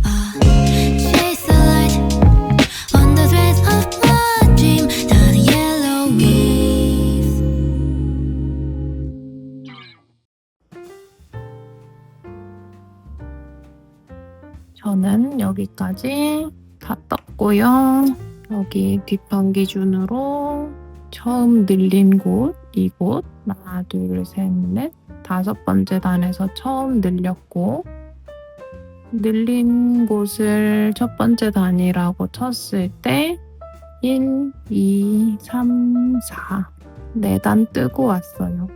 Chase the light on the threads of my dream down a yellow leaf. 저는 여기까지 다 떴고요. 여기 뒷판 기준으로 처음 늘린 곳, 이곳 하나, 둘, 셋, 넷, 5번째 단에서 처음 늘렸고 늘린 곳을 첫 번째 단이라고 쳤을 때 1, 2, 3, 4, 4단 뜨고 왔어요.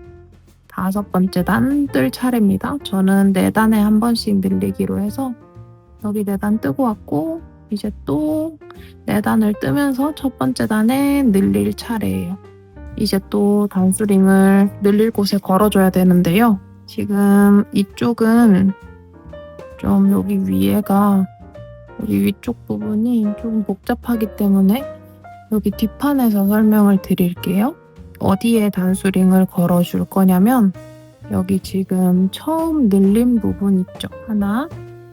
5번째 단 뜰 차례입니다. 저는 4단에 한 번씩 늘리기로 해서 여기 4단 뜨고 왔고 이제 또 4단을 뜨면서 첫 번째 단에 늘릴 차례예요. 이제 또 단수링을 늘릴 곳에 걸어줘야 되는데요. 지금 이쪽은 좀 여기 위에가 여기 위쪽 부분이 좀 복잡하기 때문에 여기 뒷판에서 설명을 드릴게요. 어디에 단수링을 걸어줄 거냐면 여기 지금 처음 늘린 부분 있죠. 하나,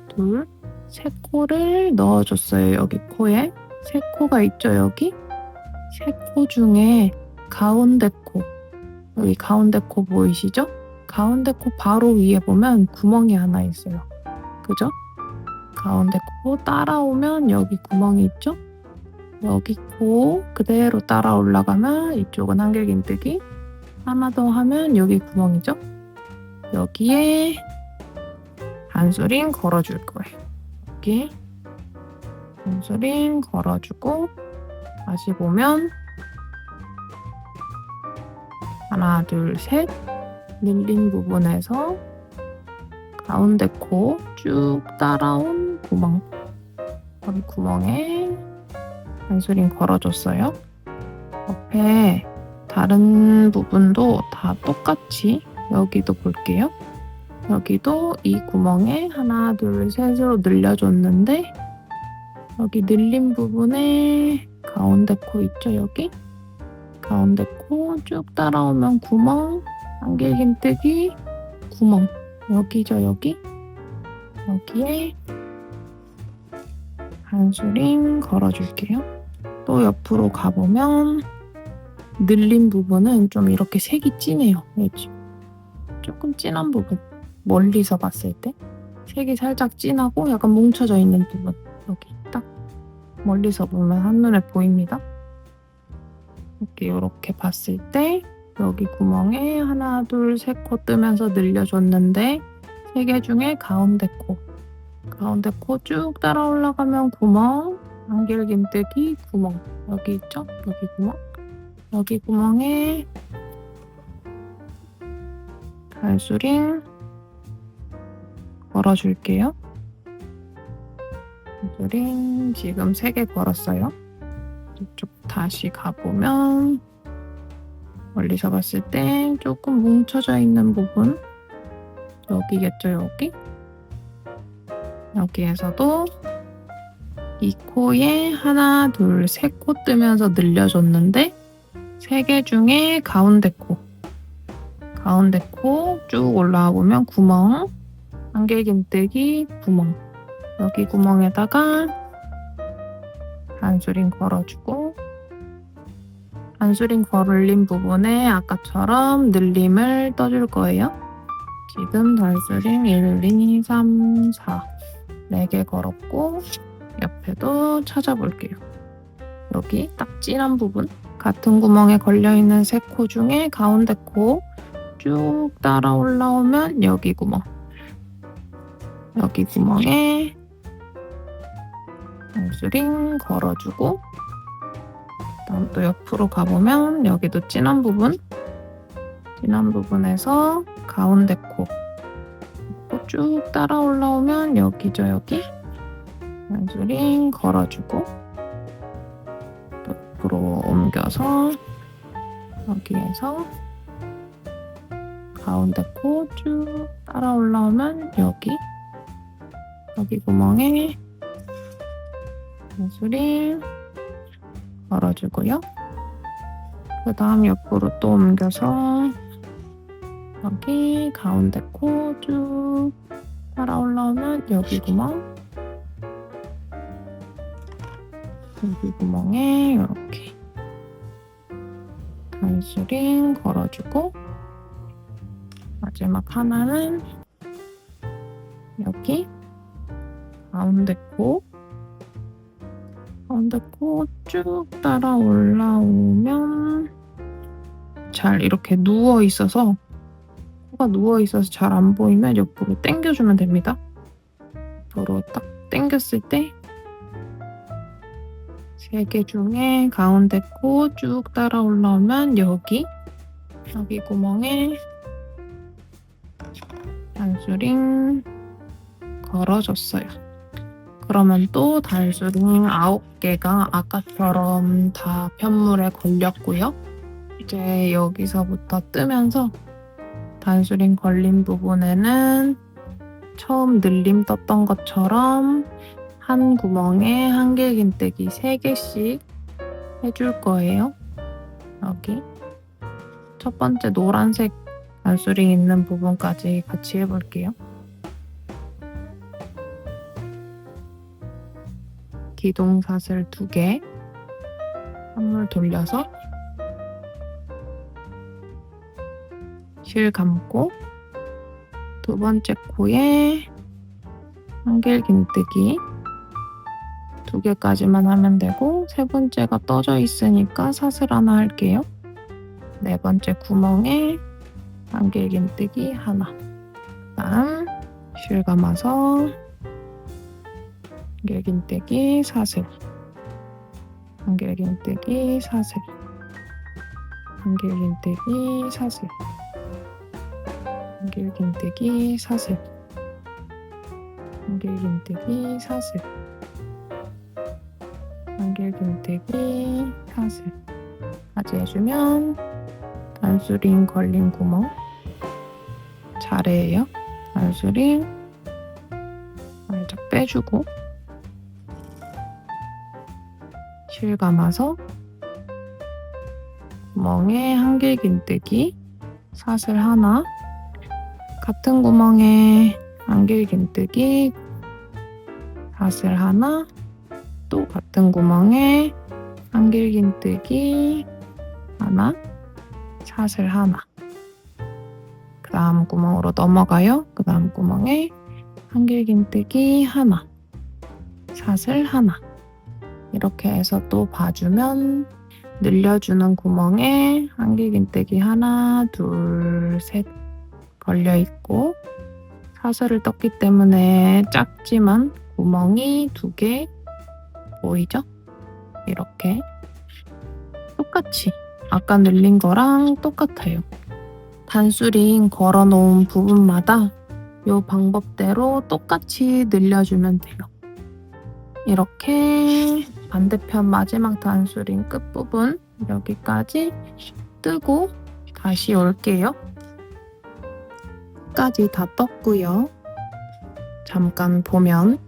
둘, 세 코를 넣어줬어요. 여기 코에 세 코가 있죠. 여기 세 코 중에 가운데 코, 여기 가운데 코 보이시죠? 가운데 코 바로 위에 보면 구멍이 하나 있어요. 그죠? 가운데 코 따라오면 여기 구멍이 있죠? 여기 코 그대로 따라 올라가면 이쪽은 한길긴뜨기, 하나 더 하면 여기 구멍이죠? 여기에 단수링 걸어줄 거예요. 여기 단수링 걸어주고 다시 보면 하나, 둘, 셋 늘린 부분에서 가운데 코 쭉 따라온 구멍, 여기 구멍에 단수링 걸어줬어요. 옆에 다른 부분도 다 똑같이 여기도 볼게요. 여기도 이 구멍에 하나, 둘, 셋으로 늘려줬는데 여기 늘린 부분에 가운데 코 있죠? 여기 가운데 코 쭉 따라오면 구멍, 한길긴뜨기, 구멍, 여기죠? 여기에 단수링 걸어줄게요. 또 옆으로 가보면 늘린 부분은 좀 이렇게 색이 진해요. 그렇죠? 조금 진한 부분, 멀리서 봤을 때 색이 살짝 진하고 약간 뭉쳐져 있는 부분, 여기 딱 멀리서 보면 한눈에 보입니다. 이렇게 봤을 때 여기 구멍에 하나, 둘, 세 코 뜨면서 늘려줬는데 3개 중에 가운데 코 쭉 따라 올라가면 구멍, 한길긴뜨기, 구멍, 여기 있죠? 여기 구멍, 여기 구멍에 단수링 걸어줄게요. 단수링 지금 3개 걸었어요. 이쪽 다시 가보면 멀리서 봤을 때 조금 뭉쳐져 있는 부분, 여기겠죠? 여기에서도 이 코에 하나, 둘, 세 코 뜨면서 늘려줬는데 3개 중에 가운데 코 쭉 올라와 보면 구멍, 한길긴뜨기, 구멍, 여기 구멍에다가 단수링 걸어주고 단수링 걸린 부분에 아까처럼 늘림을 떠줄 거예요. 지금 단수링 1, 2, 3, 4 4개 걸었고 옆에도 찾아볼게요. 여기 딱 진한 부분, 같은 구멍에 걸려있는 3코 중에 가운데 코 쭉 따라 올라오면 여기 구멍, 여기 구멍에 단수링 걸어주고 다음 또 옆으로 가보면 여기도 진한 부분에서 가운데 코 쭉 따라 올라오면 여기죠? 여기 단수링 걸어주고 옆으로 옮겨서 여기에서 가운데 코 쭉 따라 올라오면 여기 구멍에 단수링 걸어주고요. 그 다음 옆으로 또 옮겨서 여기 가운데 코 쭉 따라 올라오면 여기 구멍, 여기 구멍에 이렇게 단수링 걸어주고, 마지막 하나는 여기 가운데 코 쭉 따라 올라오면 잘 이렇게 누워 있어서, 코가 누워 있어서 잘 안 보이면 옆으로 당겨주면 됩니다. 옆으로 딱 당겼을 때 3개 중에 가운데 코 쭉 따라 올라오면 여기 구멍에 단수링 걸어줬어요. 그러면 또 단수링 9개가 아까처럼 다 편물에 걸렸고요. 이제 여기서부터 뜨면서 단수링 걸린 부분에는 처음 늘림 떴던 것처럼 한 구멍에 한길긴뜨기 3개씩 해줄 거예요. 여기 첫 번째 노란색 단수링 있는 부분까지 같이 해볼게요. 기둥사슬 2개, 한물 돌려서 실 감고, 두 번째 코에 한길긴뜨기 2개까지만 하면 되고, 세 번째가 떠져 있으니까 사슬 하나 할게요. 네 번째 구멍에 한길긴뜨기 하나, 그다음 실 감아서 한길긴뜨기 사슬, 한길긴뜨기 사슬, 한길긴뜨기 사슬, 한길긴뜨기 사슬, 한길긴뜨기 사슬, 한길긴뜨기 사슬 까지 해주면 단수링 걸린 구멍 잘해요. 단수링 살짝 빼주고 실 감아서 구멍에 한길긴뜨기 사슬 하나, 같은 구멍에 한길긴뜨기 사슬 하나, 또 같은 구멍에 한길긴뜨기 하나, 사슬 하나, 그 다음 구멍으로 넘어가요. 그 다음 구멍에 한길긴뜨기 하나, 사슬 하나, 이렇게 해서 또 봐주면 늘려주는 구멍에 한길긴뜨기 하나, 둘, 셋 걸려있고, 사슬을 떴기 때문에 작지만 구멍이 2개 보이죠? 이렇게 똑같이 아까 늘린 거랑 똑같아요. 단수링 걸어놓은 부분마다 이 방법대로 똑같이 늘려주면 돼요. 이렇게 반대편 마지막 단수링 끝부분 여기까지 뜨고 다시 올게요. 끝까지 다 떴고요. 잠깐 보면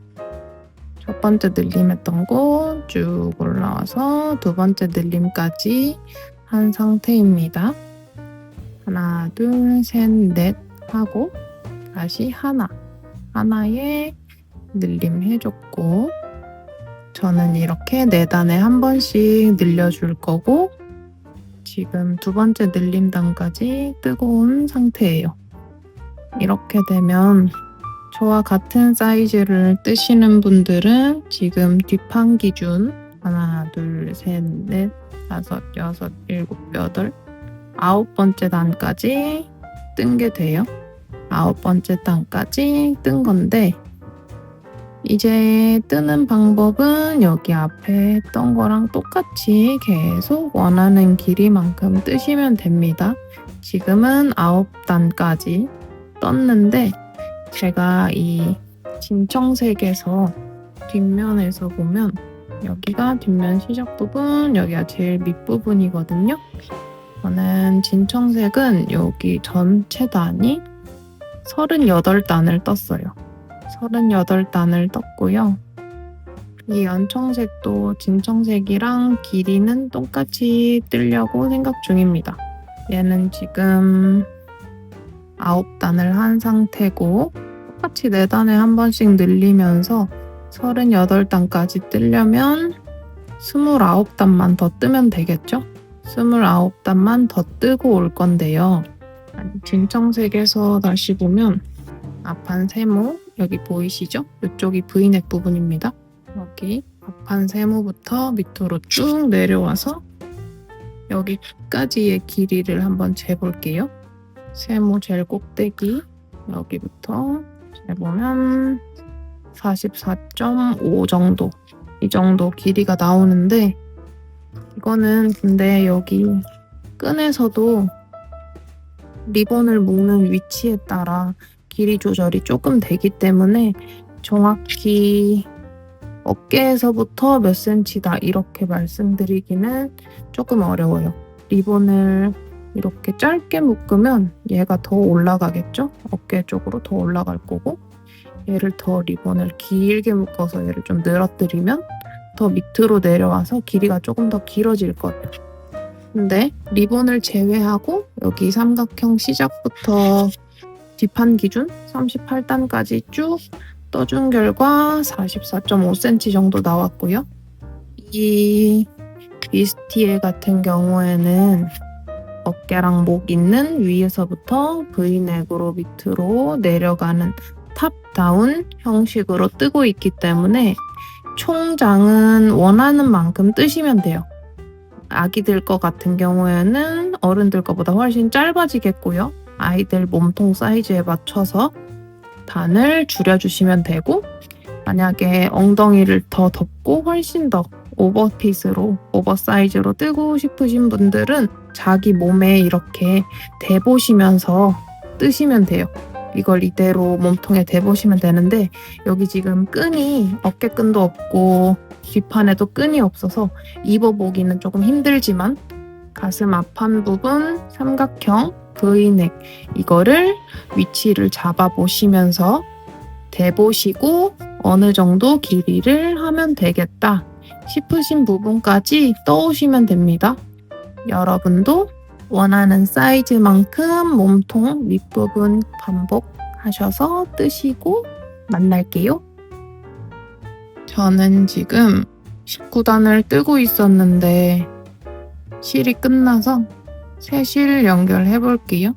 첫 번째 늘림했던 거 쭉 올라와서 두 번째 늘림까지 한 상태입니다. 하나, 둘, 셋, 넷 하고 다시 하나에 늘림 해줬고, 저는 이렇게 4단에 한 번씩 늘려줄 거고, 지금 두 번째 늘림단까지 뜨고 온 상태예요. 이렇게 되면 저와 같은 사이즈를 뜨시는 분들은 지금 뒷판 기준 하나, 둘, 셋, 넷, 다섯, 여섯, 일곱, 여덟, 9번째 단까지 뜬 게 돼요. 9번째 단까지 뜬 건데, 이제 뜨는 방법은 여기 앞에 했던 거랑 똑같이 계속 원하는 길이만큼 뜨시면 됩니다. 지금은 9단까지 떴는데, 제가 이 진청색에서 뒷면에서 보면 여기가 뒷면 시작 부분, 여기가 제일 밑부분이거든요. 저는 진청색은 여기 전체 단이 38단을 떴어요. 38단을 떴고요. 이 연청색도 진청색이랑 길이는 똑같이 뜨려고 생각 중입니다. 얘는 지금 9단을 한 상태고 똑같이 4단에 한 번씩 늘리면서 38단까지 뜨려면 29단만 더 뜨면 되겠죠? 29단만 더 뜨고 올 건데요. 진청색에서 다시 보면 앞판 세모 여기 보이시죠? 이쪽이 V넥 부분입니다. 여기 앞판 세모부터 밑으로 쭉 내려와서 여기까지의 길이를 한번 재볼게요. 세모 제일 꼭대기 여기부터 재보면 44.5 정도 이 정도 길이가 나오는데 이거는 근데 여기 끈에서도 리본을 묶는 위치에 따라 길이 조절이 조금 되기 때문에 정확히 어깨에서부터 몇 센치다 이렇게 말씀드리기는 조금 어려워요. 리본을 이렇게 짧게 묶으면 얘가 더 올라가겠죠? 어깨 쪽으로 더 올라갈 거고 얘를 더 리본을 길게 묶어서 얘를 좀 늘어뜨리면 더 밑으로 내려와서 길이가 조금 더 길어질 거예요. 근데 리본을 제외하고 여기 삼각형 시작부터 뒷판 기준 38단까지 쭉 떠준 결과 44.5cm 정도 나왔고요. 이 비스티에 같은 경우에는 어깨랑 목 있는 위에서부터 V넥으로 밑으로 내려가는 탑다운 형식으로 뜨고 있기 때문에 총장은 원하는 만큼 뜨시면 돼요. 아기들 거 같은 경우에는 어른들 거보다 훨씬 짧아지겠고요. 아이들 몸통 사이즈에 맞춰서 단을 줄여주시면 되고 만약에 엉덩이를 더 덮고 훨씬 더 오버핏으로 오버사이즈로 뜨고 싶으신 분들은 자기 몸에 이렇게 대보시면서 뜨시면 돼요. 이걸 이대로 몸통에 대보시면 되는데 여기 지금 끈이 어깨끈도 없고 뒷판에도 끈이 없어서 입어보기는 조금 힘들지만 가슴 앞판 부분 삼각형 V넥 이거를 위치를 잡아보시면서 대보시고 어느 정도 길이를 하면 되겠다 싶으신 부분까지 떠오시면 됩니다. 여러분도 원하는 사이즈만큼 몸통 밑부분 반복하셔서 뜨시고 만날게요. 저는 지금 19단을 뜨고 있었는데 실이 끝나서 새 실 연결해 볼게요.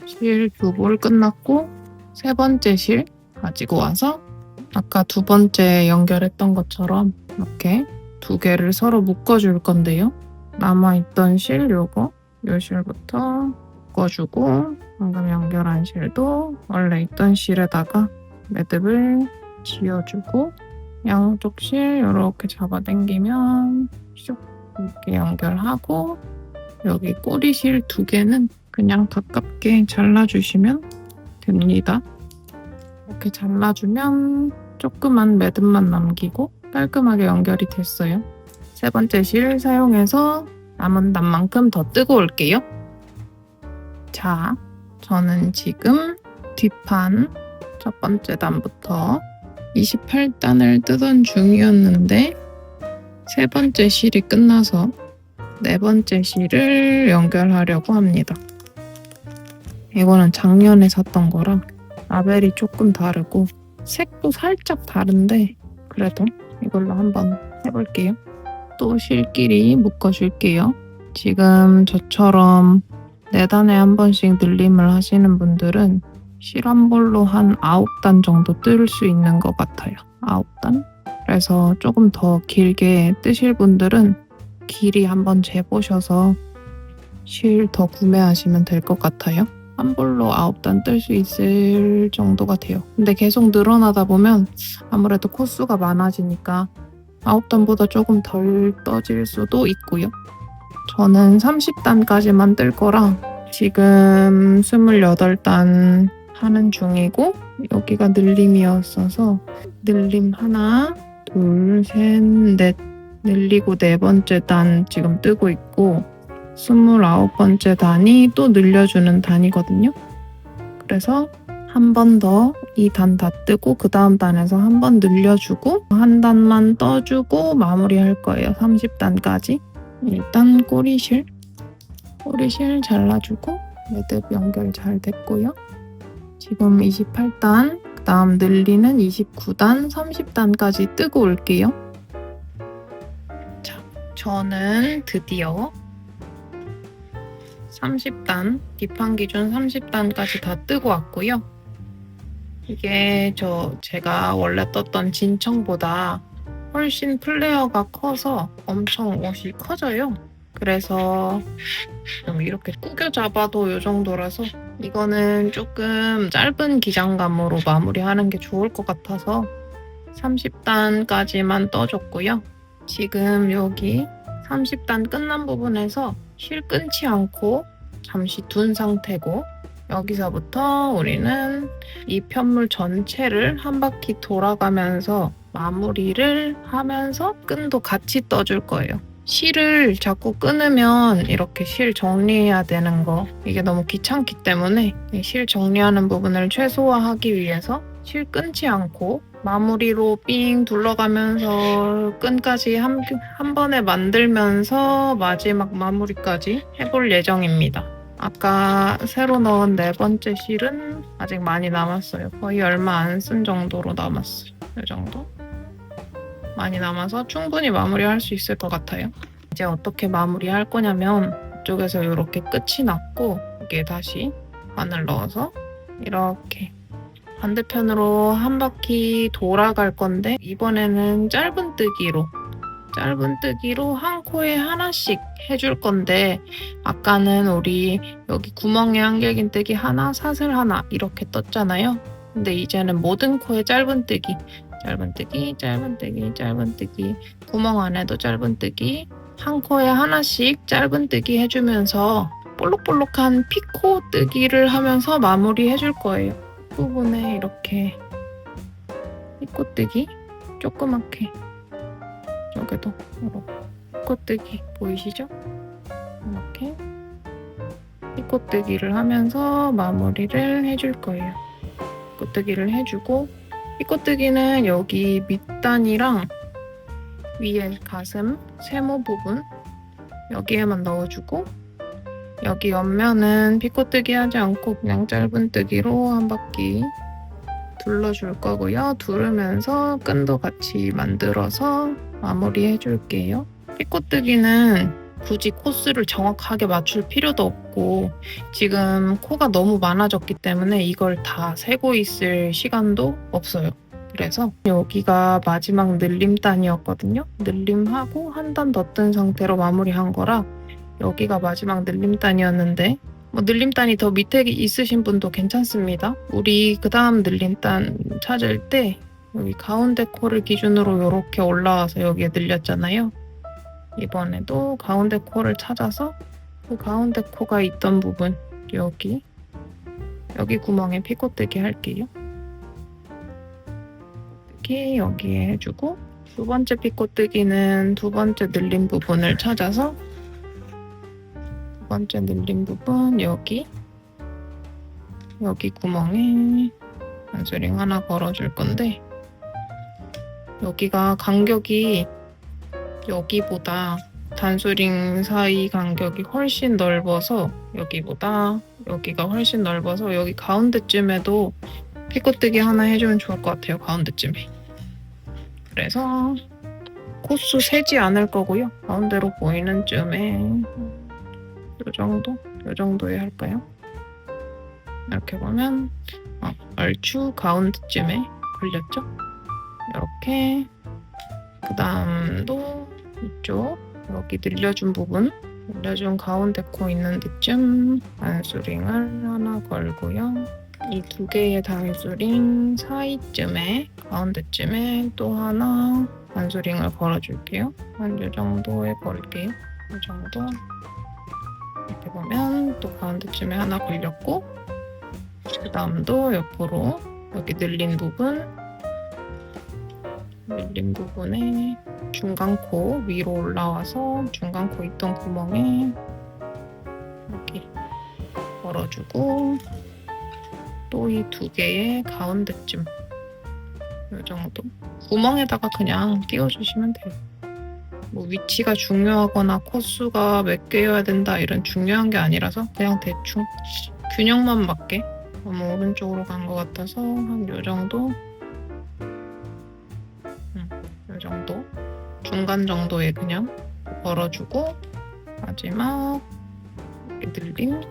실 2볼 끝났고 세 번째 실 가지고 와서 아까 두 번째 연결했던 것처럼 이렇게 2개를 서로 묶어줄 건데요. 남아있던 실 요거 요 실부터 묶어주고 방금 연결한 실도 원래 있던 실에다가 매듭을 지어주고 양쪽 실 이렇게 잡아당기면 슉 이렇게 연결하고 여기 꼬리실 2개는 그냥 가깝게 잘라주시면 됩니다. 이렇게 잘라주면 조그만 매듭만 남기고 깔끔하게 연결이 됐어요. 세 번째 실 사용해서 남은 단만큼 더 뜨고 올게요. 자, 저는 지금 뒷판 첫 번째 단부터 28단을 뜨던 중이었는데 세 번째 실이 끝나서 네 번째 실을 연결하려고 합니다. 이거는 작년에 샀던 거라 라벨이 조금 다르고 색도 살짝 다른데 그래도 이걸로 한번 해볼게요. 또 실끼리 묶어줄게요. 지금 저처럼 4단에 한 번씩 늘림을 하시는 분들은 실 한 볼로 한 9단 정도 뜰 수 있는 것 같아요. 9단? 그래서 조금 더 길게 뜨실 분들은 길이 한번 재보셔서 실 더 구매하시면 될 것 같아요. 한 볼로 9단 뜰 수 있을 정도가 돼요. 근데 계속 늘어나다 보면 아무래도 코수가 많아지니까 9단보다 조금 덜 떠질 수도 있고요. 저는 30단까지만 뜰 거라 지금 28단 하는 중이고 여기가 늘림이었어서 늘림 하나, 둘, 셋, 넷 늘리고 네 번째 단 지금 뜨고 있고 29번째 단이 또 늘려주는 단이거든요. 그래서 한 번 더 이 단 다 뜨고 그 다음 단에서 한 번 늘려주고 한 단만 떠주고 마무리할 거예요. 30단까지. 일단 꼬리실 잘라주고 매듭 연결 잘 됐고요. 지금 28단, 그 다음 늘리는 29단, 30단까지 뜨고 올게요. 자, 저는 드디어 30단, 뒷판 기준 30단까지 다 뜨고 왔고요. 이게 제가 원래 떴던 진청보다 훨씬 플레어가 커서 엄청 옷이 커져요. 그래서 좀 이렇게 구겨 잡아도 이 정도라서 이거는 조금 짧은 기장감으로 마무리하는 게 좋을 것 같아서 30단까지만 떠줬고요. 지금 여기 30단 끝난 부분에서 실 끊지 않고 잠시 둔 상태고 여기서부터 우리는 이 편물 전체를 한 바퀴 돌아가면서 마무리를 하면서 끈도 같이 떠줄 거예요. 실을 자꾸 끊으면 이렇게 실 정리해야 되는 거 이게 너무 귀찮기 때문에 실 정리하는 부분을 최소화하기 위해서 실 끊지 않고 마무리로 삥 둘러가면서 끈까지 한 번에 만들면서 마지막 마무리까지 해볼 예정입니다. 아까 새로 넣은 네 번째 실은 아직 많이 남았어요. 거의 얼마 안 쓴 정도로 남았어요. 이 정도? 많이 남아서 충분히 마무리할 수 있을 것 같아요. 이제 어떻게 마무리할 거냐면 이쪽에서 이렇게 끝이 났고 여기에 다시 바늘 넣어서 이렇게 반대편으로 한 바퀴 돌아갈 건데 이번에는 짧은 뜨기로 한 코에 하나씩 해줄 건데 아까는 우리 여기 구멍에 한길긴뜨기 하나, 사슬 하나 이렇게 떴잖아요. 근데 이제는 모든 코에 짧은 뜨기 구멍 안에도 짧은 뜨기 한 코에 하나씩 짧은 뜨기 해주면서 볼록볼록한 피코 뜨기를 하면서 마무리 해줄 거예요. 부분에 이렇게 피코 뜨기 조그맣게 여기도 피코뜨기 보이시죠? 이렇게 피코뜨기를 하면서 마무리를 해줄 거예요. 피코뜨기를 해주고 피코뜨기는 여기 밑단이랑 위에 가슴 세모 부분 여기에만 넣어주고 여기 옆면은 피코뜨기 하지 않고 그냥 짧은 뜨기로 한 바퀴 둘러줄 거고요. 두르면서 끈도 같이 만들어서 마무리 해줄게요. 피코뜨기는 굳이 코스를 정확하게 맞출 필요도 없고 지금 코가 너무 많아졌기 때문에 이걸 다 세고 있을 시간도 없어요. 그래서 여기가 마지막 늘림단이었거든요. 늘림하고 한 단 더 뜬 상태로 마무리한 거라 여기가 마지막 늘림단이었는데 늘림단이 더 밑에 있으신 분도 괜찮습니다. 우리 그 다음 늘림단 찾을 때 여기 가운데 코를 기준으로 이렇게 올라와서 여기에 늘렸잖아요. 이번에도 가운데 코를 찾아서 그 가운데 코가 있던 부분 여기 구멍에 피코뜨기 할게요. 뜨기 여기에 해주고 두 번째 피코뜨기는 두 번째 늘린 부분을 찾아서 두 번째 늘린 부분 여기 구멍에 단수링 하나 걸어줄 건데 여기가 간격이 여기보다 단수링 사이 간격이 훨씬 넓어서 여기가 훨씬 넓어서 여기 가운데쯤에도 피코뜨기 하나 해주면 좋을 것 같아요. 가운데쯤에. 그래서 코수 세지 않을 거고요. 가운데로 보이는 쯤에 요 정도에 할까요? 이렇게 보면 얼추 가운데쯤에 걸렸죠? 이렇게 그 다음도 이쪽 여기 늘려준 부분 늘려준 가운데 코 있는 데쯤 단수링을 하나 걸고요. 이 두 개의 단수링 사이쯤에 가운데쯤에 또 하나 단수링을 걸어줄게요. 한 이 정도에 걸게요. 이 정도 이렇게 보면 또 가운데쯤에 하나 걸렸고 그 다음도 옆으로 여기 늘린 부분에 중간코 위로 올라와서 중간코 있던 구멍에 이렇게 걸어주고 또 이 두 개의 가운데쯤 이 정도 구멍에다가 그냥 끼워주시면 돼요. 뭐 위치가 중요하거나 코수가 몇 개여야 된다 이런 중요한 게 아니라서 그냥 대충 균형만 맞게 너무 오른쪽으로 간 것 같아서 한 요 정도 요 정도 중간 정도에 그냥 걸어주고 마지막 이렇게 늘림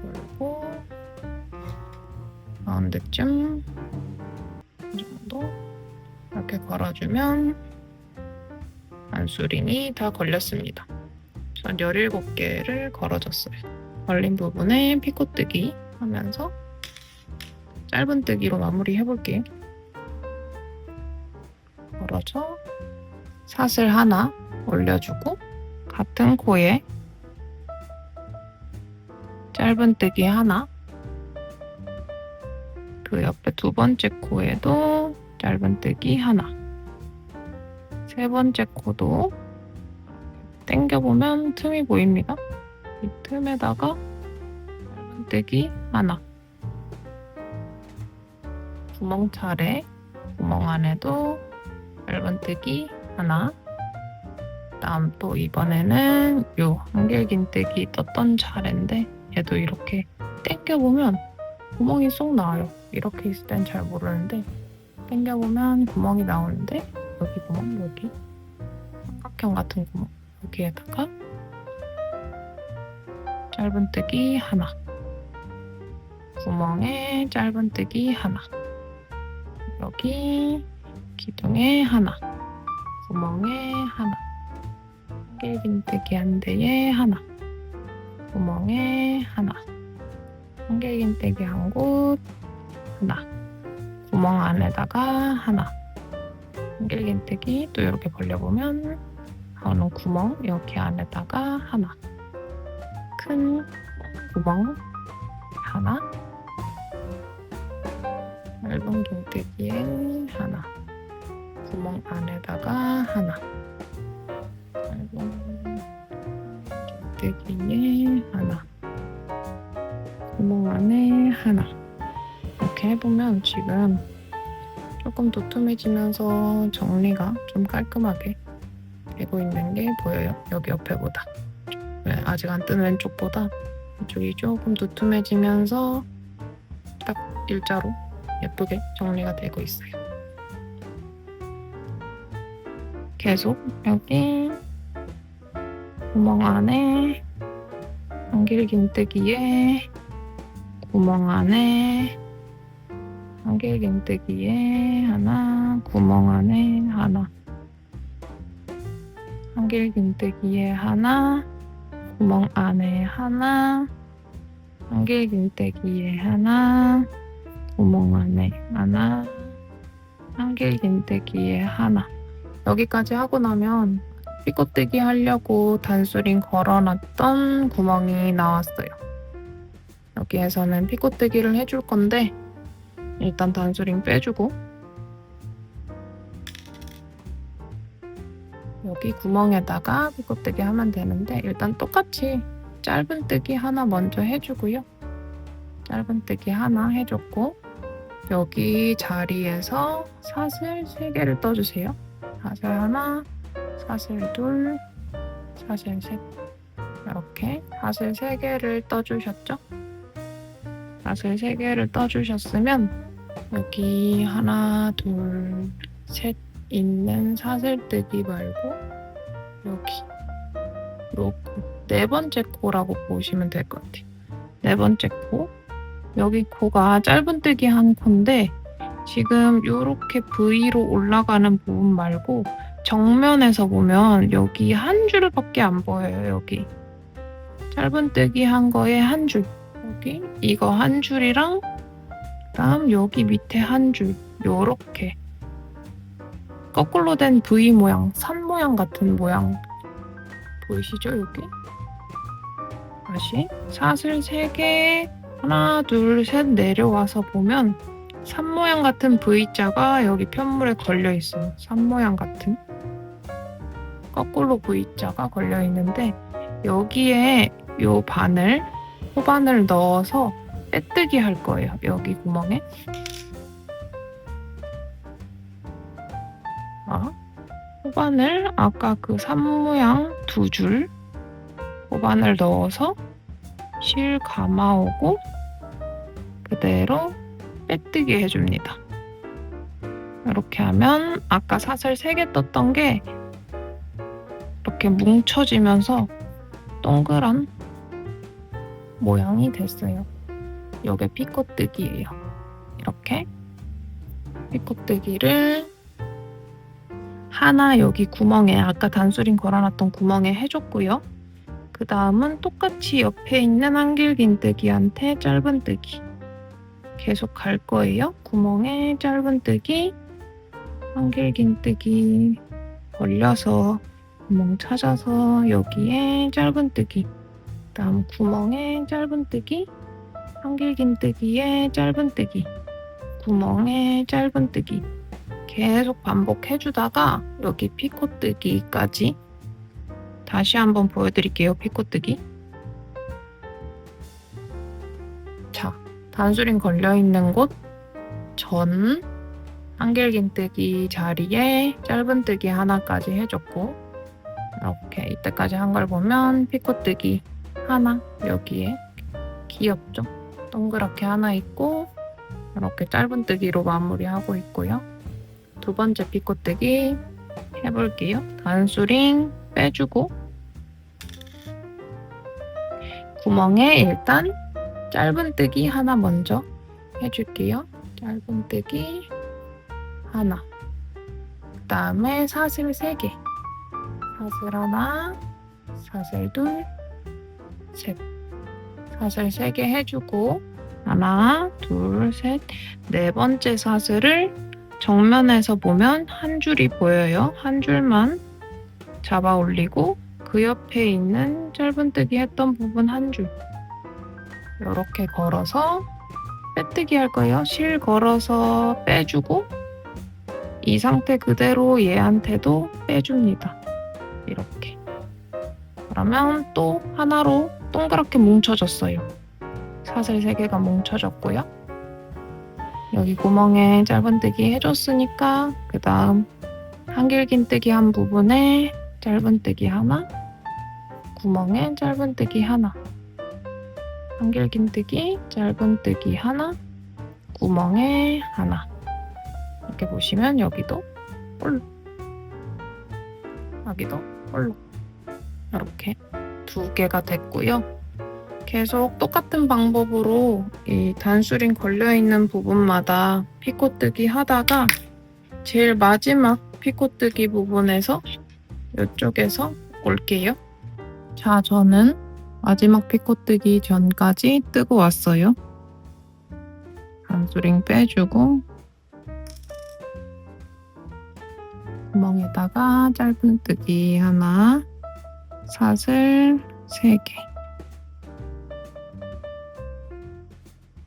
걸고 가운데쯤 이 정도 이렇게 걸어주면 안수링이 다 걸렸습니다. 전 17개를 걸어줬어요. 걸린 부분에 피코뜨기 하면서 짧은뜨기로 마무리 해볼게요. 걸어줘 사슬 하나 올려주고 같은 코에 짧은뜨기 하나 그 옆에 두 번째 코에도 짧은뜨기 하나 세 번째 코도 당겨보면 틈이 보입니다. 이 틈에다가 짧은뜨기 하나 구멍 차례 구멍 안에도 짧은뜨기 하나 다음 또 이번에는 요 한길긴뜨기 떴던 차례인데 얘도 이렇게 당겨보면 구멍이 쏙 나와요. 이렇게 있을 땐 잘 모르는데 당겨보면 구멍이 나오는데 여기 구멍 여기 삼각형 같은 구멍 여기에다가 짧은뜨기 하나 구멍에 짧은뜨기 하나 여기 기둥에 하나 구멍에 하나 한길긴뜨기 한 대에 하나 구멍에 하나 한길긴뜨기 한 곳 하나 구멍 안에다가 하나 한길긴뜨기 또 이렇게 벌려보면 나오는 구멍 여기 안에다가 하나 큰 구멍 하나 얇은 긴뜨기에 하나 구멍 안에다가 하나 얇은 긴뜨기에 하나 구멍 안에 하나 이렇게 해보면 지금 조금 도톰해지면서 정리가 좀 깔끔하게 되고 있는 게 보여요. 여기 옆에보다 아직 안 뜬 왼쪽보다 이쪽이 조금 도톰해지면서 딱 일자로 예쁘게 정리가 되고 있어요. 계속 여기 구멍 안에 한길긴뜨기에 구멍 안에 한길긴뜨기에 하나 구멍 안에 하나 한길긴뜨기에 하나 구멍 안에 하나 한길긴뜨기에 하나 구멍 안에 하나 한길긴뜨기에 하나 여기까지 하고 나면 피코뜨기 하려고 단수링 걸어놨던 구멍이 나왔어요. 여기에서는 피코뜨기를 해줄 건데 일단 단수링 빼주고 여기 구멍에다가 피코뜨기 하면 되는데 일단 똑같이 짧은뜨기 하나 먼저 해주고요. 짧은뜨기 하나 해줬고 여기 자리에서 사슬 3개를 떠주세요. 사슬 하나, 사슬 둘, 사슬 셋 이렇게 사슬 3개를 떠주셨죠? 사슬 3개를 떠주셨으면 여기 하나, 둘, 셋 있는 사슬뜨기 말고 여기 요거 네 번째 코라고 보시면 될 것 같아요. 네 번째 코 여기 코가 짧은뜨기 한 코인데 지금 이렇게 V로 올라가는 부분 말고 정면에서 보면 여기 한 줄밖에 안 보여요. 여기 짧은뜨기 한 거에 한 줄 여기 이거 한 줄이랑 그다음 여기 밑에 한 줄 요렇게 거꾸로 된 V 모양, 산 모양 같은 모양 보이시죠? 여기 다시 사슬 3개 하나 둘 셋 내려와서 보면 산 모양 같은 V자가 여기 편물에 걸려 있어요. 산 모양 같은 거꾸로 V자가 걸려 있는데 여기에 요 바늘 호반을 넣어서 빼뜨기 할 거예요. 여기 구멍에. 호반을 아까 그 삼모양 2줄 호반을 넣어서 실 감아오고 그대로 빼뜨기 해줍니다. 이렇게 하면 아까 사슬 3개 떴던 게 이렇게 뭉쳐지면서 동그란 모양이 됐어요. 이게 피코뜨기예요. 이렇게 피코뜨기를 하나 여기 구멍에 아까 단수링 걸어놨던 구멍에 해줬고요. 그 다음은 똑같이 옆에 있는 한길긴뜨기한테 짧은뜨기 계속 갈 거예요. 구멍에 짧은뜨기, 한길긴뜨기 벌려서 구멍 찾아서 여기에 짧은뜨기, 그 다음 구멍에 짧은뜨기, 한길긴뜨기에 짧은뜨기, 구멍에 짧은뜨기 계속 반복해주다가 여기 피코뜨기까지 다시 한번 보여드릴게요. 피코뜨기. 자, 단수링 걸려있는 곳 전 한길긴뜨기 자리에 짧은뜨기 하나까지 해줬고 이렇게 이때까지 한 걸 보면 피코뜨기 하나 여기에 귀엽죠? 동그랗게 하나 있고 이렇게 짧은뜨기로 마무리하고 있고요. 두 번째 피코뜨기 해볼게요. 단수링 빼주고 구멍에 일단 짧은뜨기 하나 먼저 해줄게요. 짧은뜨기 하나, 그 다음에 사슬 3개, 사슬 하나, 사슬 둘, 셋, 사슬 3개 해주고 하나, 둘, 셋, 네 번째 사슬을 정면에서 보면 한 줄이 보여요. 한 줄만 잡아 올리고 그 옆에 있는 짧은뜨기 했던 부분 한 줄 이렇게 걸어서 빼뜨기 할 거예요. 실 걸어서 빼주고 이 상태 그대로 얘한테도 빼줍니다. 이렇게. 그러면 또 하나로 동그랗게 뭉쳐졌어요. 사슬 3개가 뭉쳐졌고요. 여기 구멍에 짧은뜨기 해줬으니까 그 다음 한길긴뜨기 한 부분에 짧은뜨기 하나, 구멍에 짧은뜨기 하나, 한길긴뜨기, 짧은뜨기 하나, 구멍에 하나. 이렇게 보시면 여기도 볼록, 여기도 볼록 이렇게 2개가 됐고요. 계속 똑같은 방법으로 이 단수링 걸려있는 부분마다 피코뜨기 하다가 제일 마지막 피코뜨기 부분에서 이쪽에서 올게요. 자, 저는 마지막 피코뜨기 전까지 뜨고 왔어요. 단수링 빼주고 구멍에다가 짧은뜨기 하나, 사슬 3개.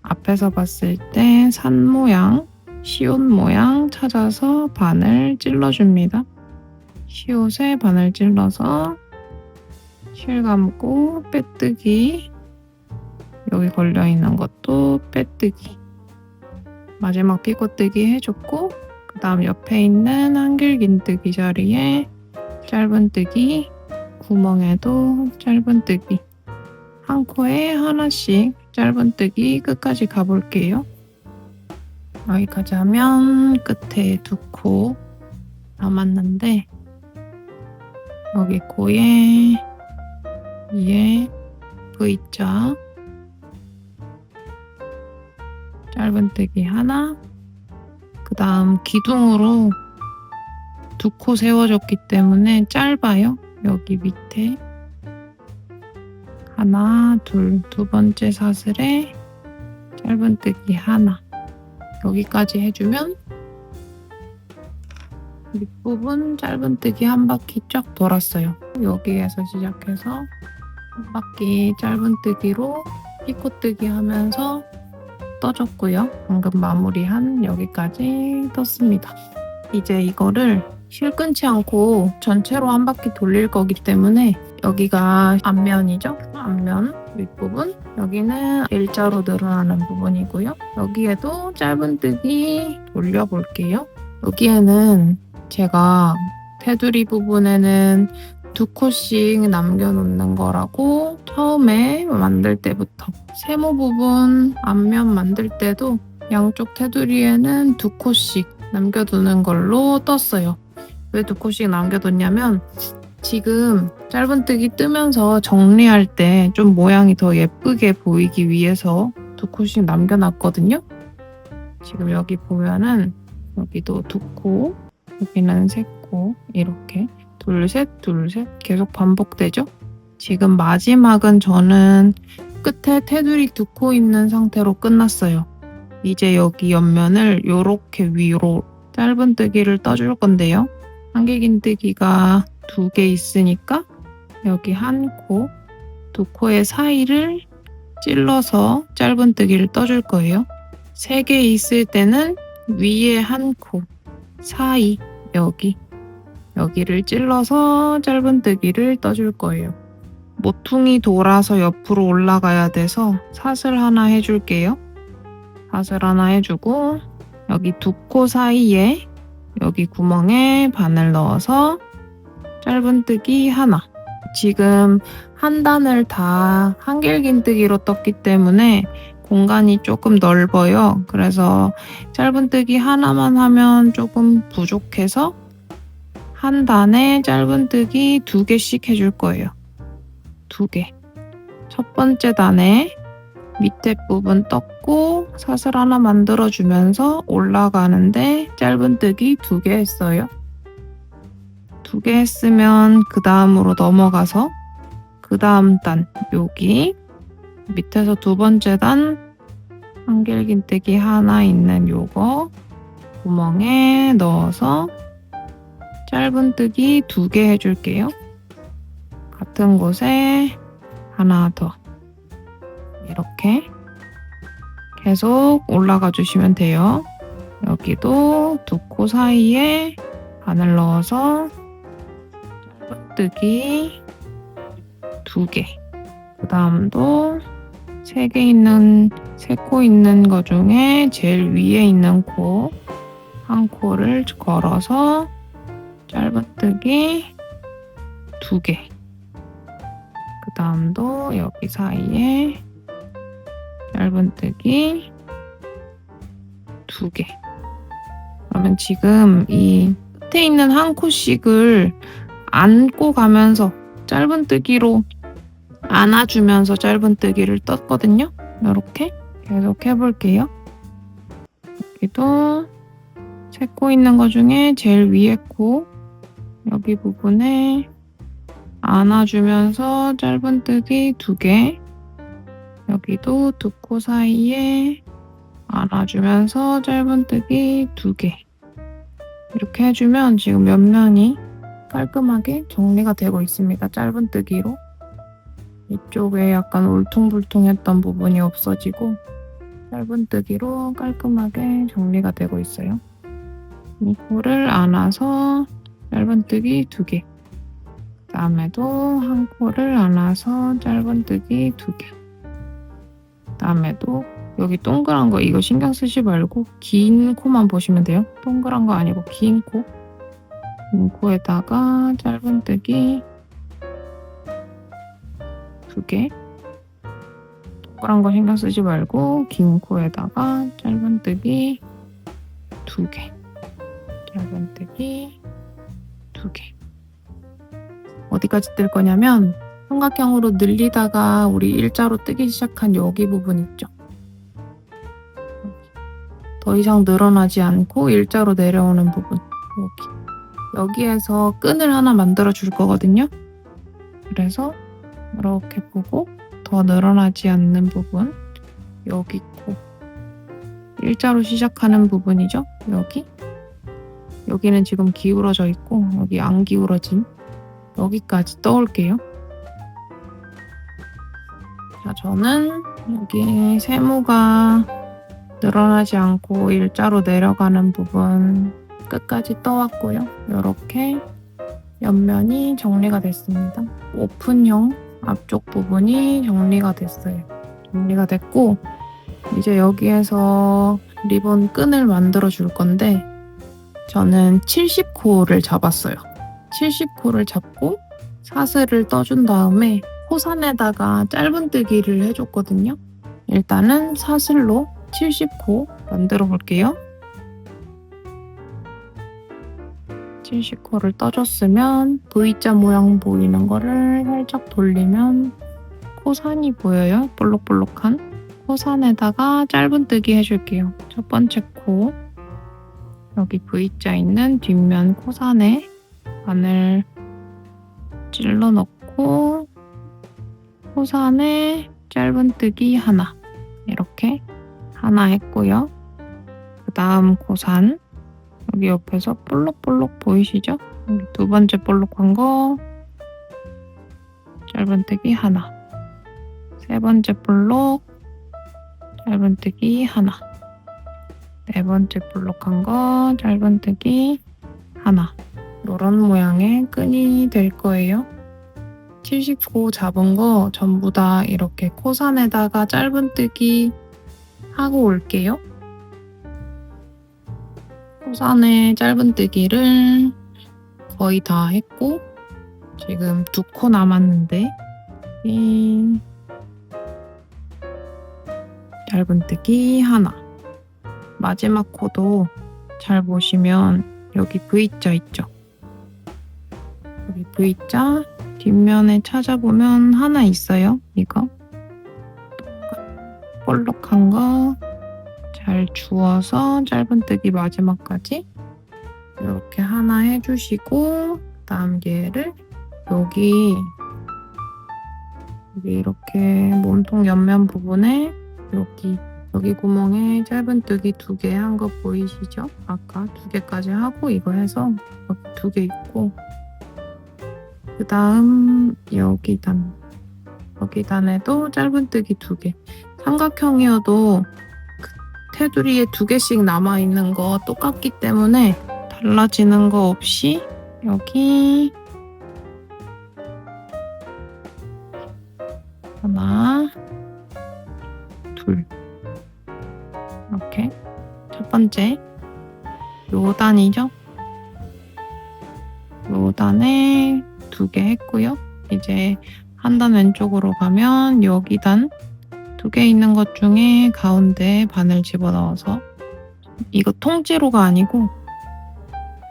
앞에서 봤을 때 산 모양, 시옷 모양 찾아서 바늘 찔러줍니다. 시옷에 바늘 찔러서 실 감고 빼뜨기, 여기 걸려있는 것도 빼뜨기, 마지막 피코뜨기 해줬고 그 다음 옆에 있는 한길긴뜨기 자리에 짧은뜨기, 구멍에도 짧은뜨기, 한 코에 하나씩 짧은뜨기 끝까지 가볼게요. 여기까지 하면 끝에 2코 남았는데 여기 코에 위에 V자 짧은뜨기 하나, 그 다음 기둥으로 2코 세워줬기 때문에 짧아요. 여기 밑에 하나, 둘, 두 번째 사슬에 짧은뜨기 하나. 여기까지 해주면 밑부분 짧은뜨기 한 바퀴 쫙 돌았어요. 여기에서 시작해서 한 바퀴 짧은뜨기로 피코뜨기 하면서 떠줬고요. 방금 마무리한 여기까지 떴습니다. 이제 이거를 실 끊지 않고 전체로 한 바퀴 돌릴 거기 때문에 여기가 앞면이죠. 앞면 윗부분, 여기는 일자로 늘어나는 부분이고요. 여기에도 짧은뜨기 돌려볼게요. 여기에는 제가 테두리 부분에는 2코씩 남겨놓는 거라고 처음에 만들 때부터, 세모 부분 앞면 만들 때도 양쪽 테두리에는 2코씩 남겨두는 걸로 떴어요. 왜 2코씩 남겨뒀냐면 지금 짧은뜨기 뜨면서 정리할 때 좀 모양이 더 예쁘게 보이기 위해서 2코씩 남겨놨거든요. 지금 여기 보면은 여기도 2코, 여기는 3코, 이렇게 둘, 셋, 둘, 셋 계속 반복되죠? 지금 마지막은 저는 끝에 테두리 2코 있는 상태로 끝났어요. 이제 여기 옆면을 이렇게 위로 짧은뜨기를 떠줄 건데요. 한길긴뜨기가 2개 있으니까 여기 1코, 2코의 사이를 찔러서 짧은뜨기를 떠줄 거예요. 3개 있을 때는 위에 1코, 사이, 여기를 찔러서 짧은뜨기를 떠줄 거예요. 모퉁이 돌아서 옆으로 올라가야 돼서 사슬 하나 해줄게요. 사슬 하나 해주고 여기 2코 사이에 여기 구멍에 바늘 넣어서 짧은뜨기 하나. 지금 한 단을 다 한길긴뜨기로 떴기 때문에 공간이 조금 넓어요. 그래서 짧은뜨기 하나만 하면 조금 부족해서 한 단에 짧은뜨기 2개씩 해줄 거예요. 2개. 첫 번째 단에 밑에 부분 떴고 사슬 하나 만들어주면서 올라가는데 짧은뜨기 2개 했어요. 2개 했으면 그 다음으로 넘어가서 그 다음 단, 여기 밑에서 2번째 단 한길긴뜨기 하나 있는 요거 구멍에 넣어서 짧은뜨기 2개 해줄게요. 같은 곳에 하나 더, 이렇게 계속 올라가 주시면 돼요. 여기도 2코 사이에 바늘 넣어서 짧은뜨기 2개, 그 다음도 3코 있는 거 중에 제일 위에 있는 코, 1코를 걸어서 짧은뜨기 2개, 그 다음도 여기 사이에 짧은뜨기 2개. 그러면 지금 이 끝에 있는 1코씩을 안고 가면서 짧은뜨기로 안아주면서 짧은뜨기를 떴거든요. 이렇게 계속 해볼게요. 여기도 3코 있는 거 중에 제일 위에 코, 여기 부분에 안아주면서 짧은뜨기 2개, 여기도 2코 사이에 안아주면서 짧은뜨기 2개. 이렇게 해주면 지금 옆면이 깔끔하게 정리가 되고 있습니다. 짧은뜨기로. 이쪽에 약간 울퉁불퉁했던 부분이 없어지고 짧은뜨기로 깔끔하게 정리가 되고 있어요. 이 코를 안아서 짧은뜨기 2개, 그 다음에도 1코를 안아서 짧은뜨기 2개, 그 다음에도 여기 동그란 거 이거 신경 쓰지 말고 긴 코만 보시면 돼요. 동그란 거 아니고 긴 코. 긴 코에다가 짧은뜨기 2개. 동그란 거 신경 쓰지 말고 긴 코에다가 짧은뜨기 2개. 짧은뜨기 2개. 어디까지 뜰 거냐면 삼각형으로 늘리다가 우리 일자로 뜨기 시작한 여기 부분 있죠. 더 이상 늘어나지 않고 일자로 내려오는 부분, 여기에서 끈을 하나 만들어 줄 거거든요. 그래서 이렇게 보고 더 늘어나지 않는 부분, 여기 코, 일자로 시작하는 부분이죠. 여기는 지금 기울어져 있고 여기 안 기울어진 여기까지 떠올게요. 자, 저는 여기 세모가 늘어나지 않고 일자로 내려가는 부분 끝까지 떠왔고요. 이렇게 옆면이 정리가 됐습니다. 오픈형 앞쪽 부분이 정리가 됐어요. 정리가 됐고 이제 여기에서 리본 끈을 만들어 줄 건데 저는 70코를 잡았어요. 70코를 잡고 사슬을 떠준 다음에 코산에다가 짧은뜨기를 해줬거든요. 일단은 사슬로 70코 만들어 볼게요. 70코를 떠줬으면 V자 모양 보이는 거를 살짝 돌리면 코산이 보여요. 볼록볼록한 코산에다가 짧은뜨기 해줄게요. 첫 번째 코 여기 V자 있는 뒷면 코산에 바늘 찔러 넣고 코산에 짧은뜨기 하나 이렇게 하나 했고요. 그 다음 코산 여기 옆에서 볼록볼록 보이시죠? 여기 두 번째 볼록한 거 짧은뜨기 하나 세 번째 볼록 짧은뜨기 하나 네 번째 볼록한 거 짧은뜨기 하나 이런 모양의 끈이 될 거예요. 70코 잡은 거 전부 다 이렇게 코산에다가 짧은뜨기 하고 올게요. 코산에 짧은뜨기를 거의 다 했고 지금 2코 남았는데 짧은뜨기 하나 마지막 코도 잘 보시면 여기 V자 있죠? 여기 V자 뒷면에 찾아보면 하나 있어요. 이거 볼록한 거 잘 주워서 짧은뜨기 마지막까지 이렇게 하나 해주시고 그다음 얘를 여기 이렇게 몸통 옆면 부분에 여기 구멍에 짧은뜨기 2개 한 거 보이시죠? 아까 2개까지 하고 이거 해서 여기 2개 있고 그 다음 여기 단에도 짧은뜨기 2개 삼각형이어도 테두리에 2개씩 남아있는 거 똑같기 때문에 달라지는 거 없이 여기 하나 둘 이렇게 첫 번째 요 단이죠? 요 단에 2개 했고요. 이제 한 단 왼쪽으로 가면 여기 단 2개 있는 것 중에 가운데 바늘 집어넣어서 이거 통째로가 아니고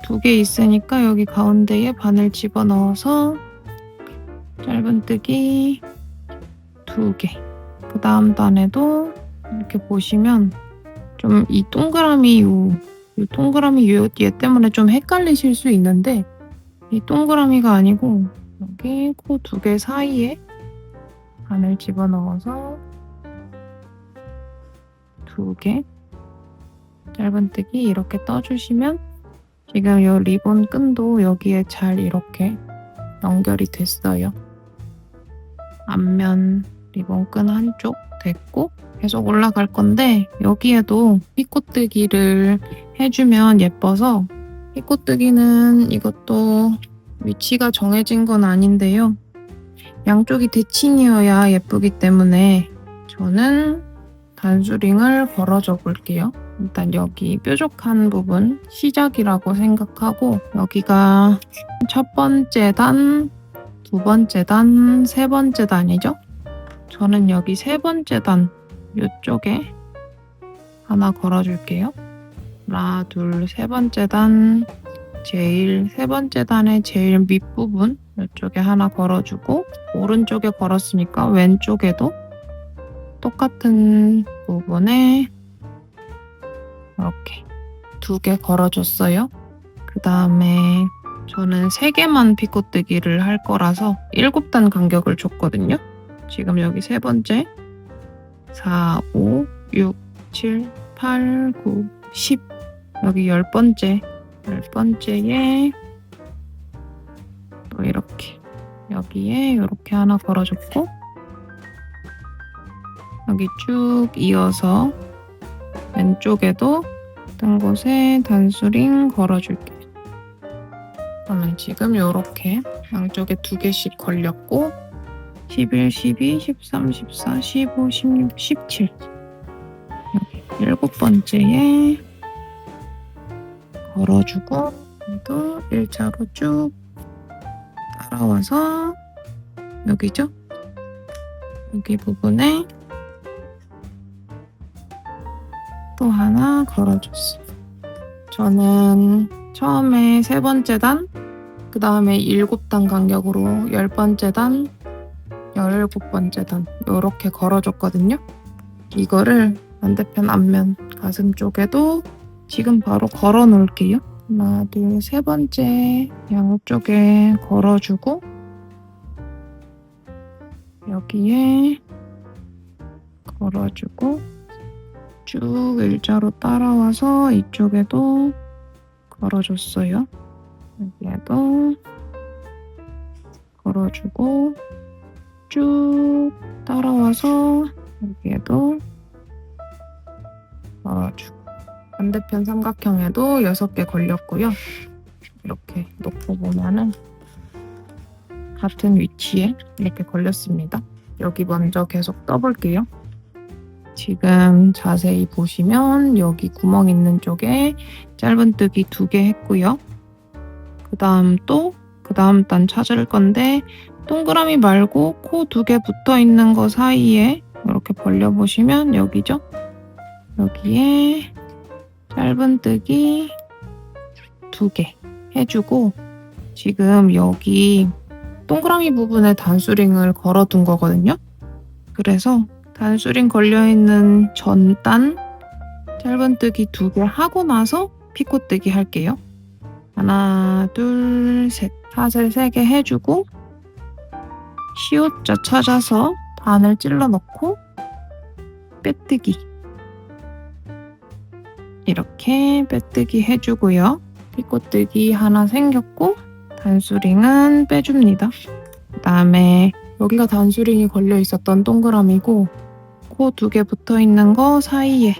2개 있으니까 여기 가운데에 바늘 집어넣어서 짧은뜨기 2개 그 다음 단에도 이렇게 보시면 좀 이 동그라미 이 동그라미 얘 때문에 좀 헷갈리실 수 있는데 이 동그라미가 아니고 여기 코 2개 사이에 바늘 집어넣어서 2개 짧은뜨기 이렇게 떠주시면 지금 이 리본 끈도 여기에 잘 이렇게 연결이 됐어요. 앞면 리본 끈 한쪽 됐고 계속 올라갈 건데 여기에도 피코뜨기를 해주면 예뻐서 피코뜨기는 이것도 위치가 정해진 건 아닌데요. 양쪽이 대칭이어야 예쁘기 때문에 저는 단수링을 걸어줘 볼게요. 일단 여기 뾰족한 부분 시작이라고 생각하고 여기가 첫 번째 단, 두 번째 단, 세 번째 단이죠? 저는 여기 세 번째 단 이쪽에 하나 걸어줄게요. 하나, 둘, 세 번째 단 세 번째 단의 제일 밑부분 이쪽에 하나 걸어주고 오른쪽에 걸었으니까 왼쪽에도 똑같은 부분에 이렇게 2개 걸어줬어요. 그 다음에 저는 3개만 피코뜨기를 할 거라서 7단 간격을 줬거든요. 지금 여기 세 번째 4, 5, 6, 7, 8, 9, 10 여기 10번째에 또 이렇게 여기에 이렇게 하나 걸어줬고 여기 쭉 이어서 왼쪽에도 뜬 곳에 단수링 걸어줄게요. 그러면 지금 이렇게 양쪽에 2개씩 걸렸고 11, 12, 13, 14, 15, 16, 17 여기 7번째에 걸어주고 또 일자로 쭉 따라와서 여기죠? 여기 부분에 또 하나 걸어줬어요. 저는 처음에 3번째 단, 그 다음에 7단 간격으로 10번째 단, 17번째 단 이렇게 걸어줬거든요. 이거를 반대편 앞면 가슴 쪽에도 지금 바로 걸어 놓을게요. 하나, 둘, 3번째 양쪽에 걸어주고 여기에 걸어주고 쭉 일자로 따라와서 이쪽에도 걸어줬어요. 여기에도 걸어주고 쭉 따라와서 여기에도 걸어주고 반대편 삼각형에도 6개 걸렸고요. 이렇게 놓고 보면은 같은 위치에 이렇게 걸렸습니다. 여기 먼저 계속 떠볼게요. 지금 자세히 보시면 여기 구멍 있는 쪽에 짧은뜨기 2개 했고요. 그 다음 단 찾을 건데 동그라미 말고 코 2개 붙어 있는 거 사이에 이렇게 벌려보시면 여기죠? 여기에 짧은뜨기 2개 해주고 지금 여기 동그라미 부분에 단수링을 걸어둔 거거든요. 그래서 단수링 걸려있는 전단 짧은뜨기 2개 하고 나서 피코뜨기 할게요. 하나, 둘, 셋. 사슬 3개 해주고 시옷자 찾아서 반을 찔러 넣고 빼뜨기 이렇게 빼뜨기 해주고요. 피코뜨기 하나 생겼고 단수링은 빼줍니다. 그 다음에 여기가 단수링이 걸려 있었던 동그라미고 코 2개 붙어 있는 거 사이에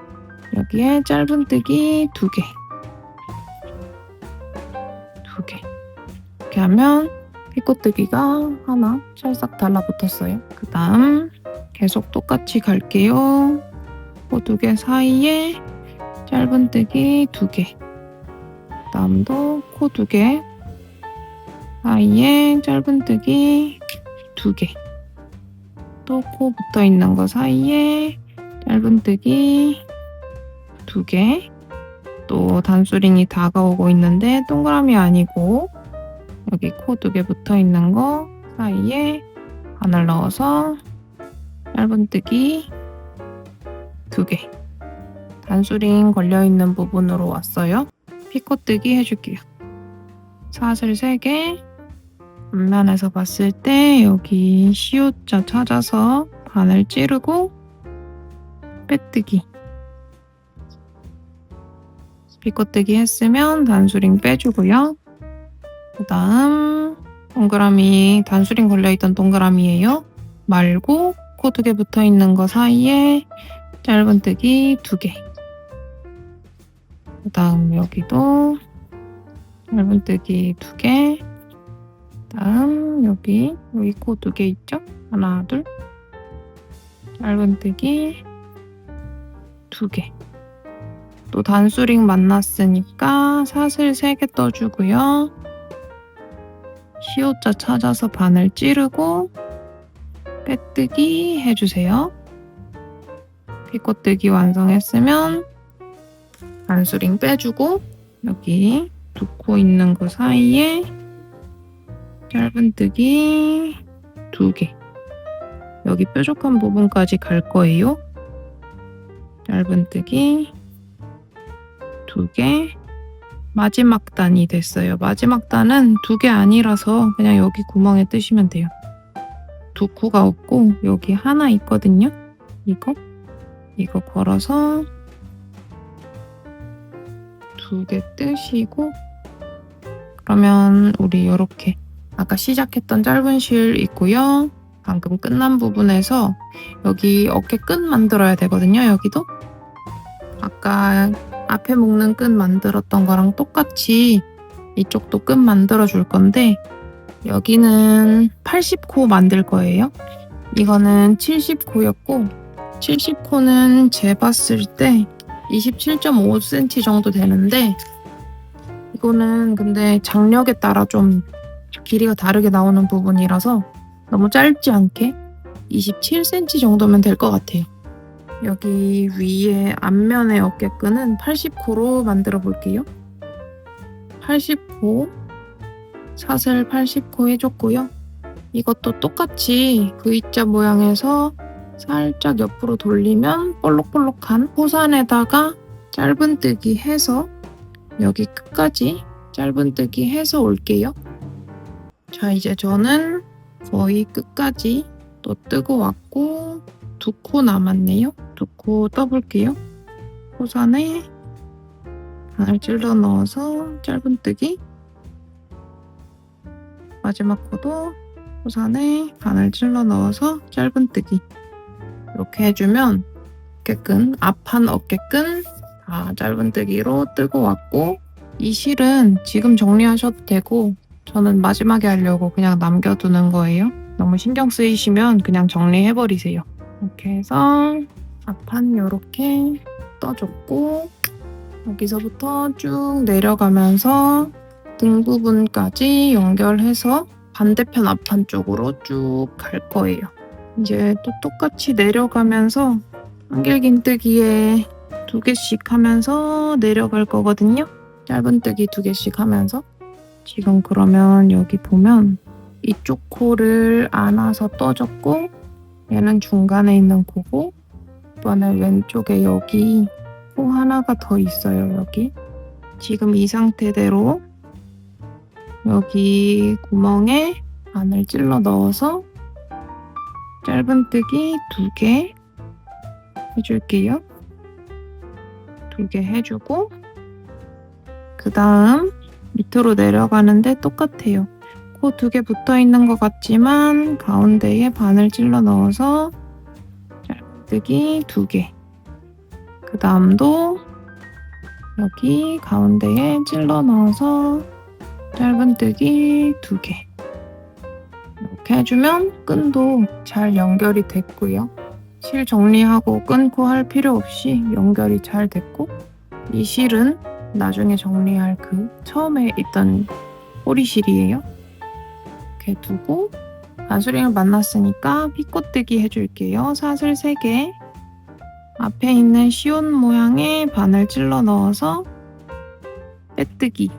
여기에 짧은뜨기 2개 이렇게 하면 피코뜨기가 하나 찰싹 달라붙었어요. 그 다음 계속 똑같이 갈게요. 코 2개 사이에 짧은뜨기 2개 그 다음도 코 2개 사이에 짧은뜨기 2개 또 코 붙어 있는 거 사이에 짧은뜨기 2개 또 단수링이 다가오고 있는데 동그라미 아니고 여기 코 2개 붙어 있는 거 사이에 바늘 넣어서 짧은뜨기 2개 단수링 걸려있는 부분으로 왔어요. 피코뜨기 해줄게요. 사슬 3개 앞면에서 봤을 때 여기 시옷자 찾아서 바늘 찌르고 빼뜨기 피코뜨기 했으면 단수링 빼주고요. 그 다음 동그라미 단수링 걸려있던 동그라미예요. 말고 코 2개 붙어있는 거 사이에 짧은뜨기 2개 그 다음 여기도 짧은뜨기 2개 다음 여기 코 2개 있죠? 하나 둘 짧은뜨기 2개 또 단수링 만났으니까 사슬 3개 떠주고요. 시옷자 찾아서 바늘 찌르고 빼뜨기 해주세요. 피코뜨기 완성했으면 단수링 빼주고 여기 2코 있는 거 사이에 짧은뜨기 2개 여기 뾰족한 부분까지 갈 거예요. 짧은뜨기 2개 마지막 단이 됐어요. 마지막 단은 2개 아니라서 그냥 여기 구멍에 뜨시면 돼요. 2코가 없고 여기 하나 있거든요. 이거 걸어서 2개 뜨시고 그러면 우리 이렇게 아까 시작했던 짧은 실 있고요. 방금 끝난 부분에서 여기 어깨 끈 만들어야 되거든요. 여기도 아까 앞에 묶는 끈 만들었던 거랑 똑같이 이쪽도 끈 만들어 줄 건데 여기는 80코 만들 거예요. 이거는 70코였고 70코는 재봤을 때 27.5cm 정도 되는데 이거는 근데 장력에 따라 좀 길이가 다르게 나오는 부분이라서 너무 짧지 않게 27cm 정도면 될 것 같아요. 여기 위에 앞면의 어깨끈은 80코로 만들어 볼게요. 80코, 사슬 80코 해줬고요. 이것도 똑같이 V자 모양에서 살짝 옆으로 돌리면 볼록볼록한 호산에다가 짧은뜨기 해서 여기 끝까지 짧은뜨기 해서 올게요. 자, 이제 저는 거의 끝까지 또 뜨고 왔고 2코 남았네요. 2코 떠볼게요. 호산에 바늘 찔러 넣어서 짧은뜨기, 마지막 코도 호산에 바늘 찔러 넣어서 짧은뜨기 이렇게 해주면 어깨끈, 앞판 어깨끈 다 짧은뜨기로 뜨고 왔고 이 실은 지금 정리하셔도 되고 저는 마지막에 하려고 그냥 남겨두는 거예요. 너무 신경 쓰이시면 그냥 정리해버리세요. 이렇게 해서 앞판 이렇게 떠줬고 여기서부터 쭉 내려가면서 등 부분까지 연결해서 반대편 앞판 쪽으로 쭉 갈 거예요. 이제 또 똑같이 내려가면서 한길긴뜨기에 2개씩 하면서 내려갈 거거든요. 짧은뜨기 2개씩 하면서 지금 그러면 여기 보면 이쪽 코를 안아서 떠줬고 얘는 중간에 있는 코고 이번에 왼쪽에 여기 코 하나가 더 있어요. 여기 지금 이 상태대로 여기 구멍에 바늘 찔러 넣어서 짧은뜨기 2개 해줄게요. 2개 해주고 그 다음 밑으로 내려가는데 똑같아요. 코 2개 붙어 있는 것 같지만 가운데에 바늘 찔러 넣어서 짧은뜨기 2개. 그 다음도 여기 가운데에 찔러 넣어서 짧은뜨기 2개. 이렇게 해주면 끈도 잘 연결이 됐고요. 실 정리하고 끊고 할 필요 없이 연결이 잘 됐고 이 실은 나중에 정리할 그 처음에 있던 꼬리실이에요. 이렇게 두고 반수링을 만났으니까 피코뜨기 해줄게요. 사슬 3개 앞에 있는 시온 모양의 바늘 찔러 넣어서 빼뜨기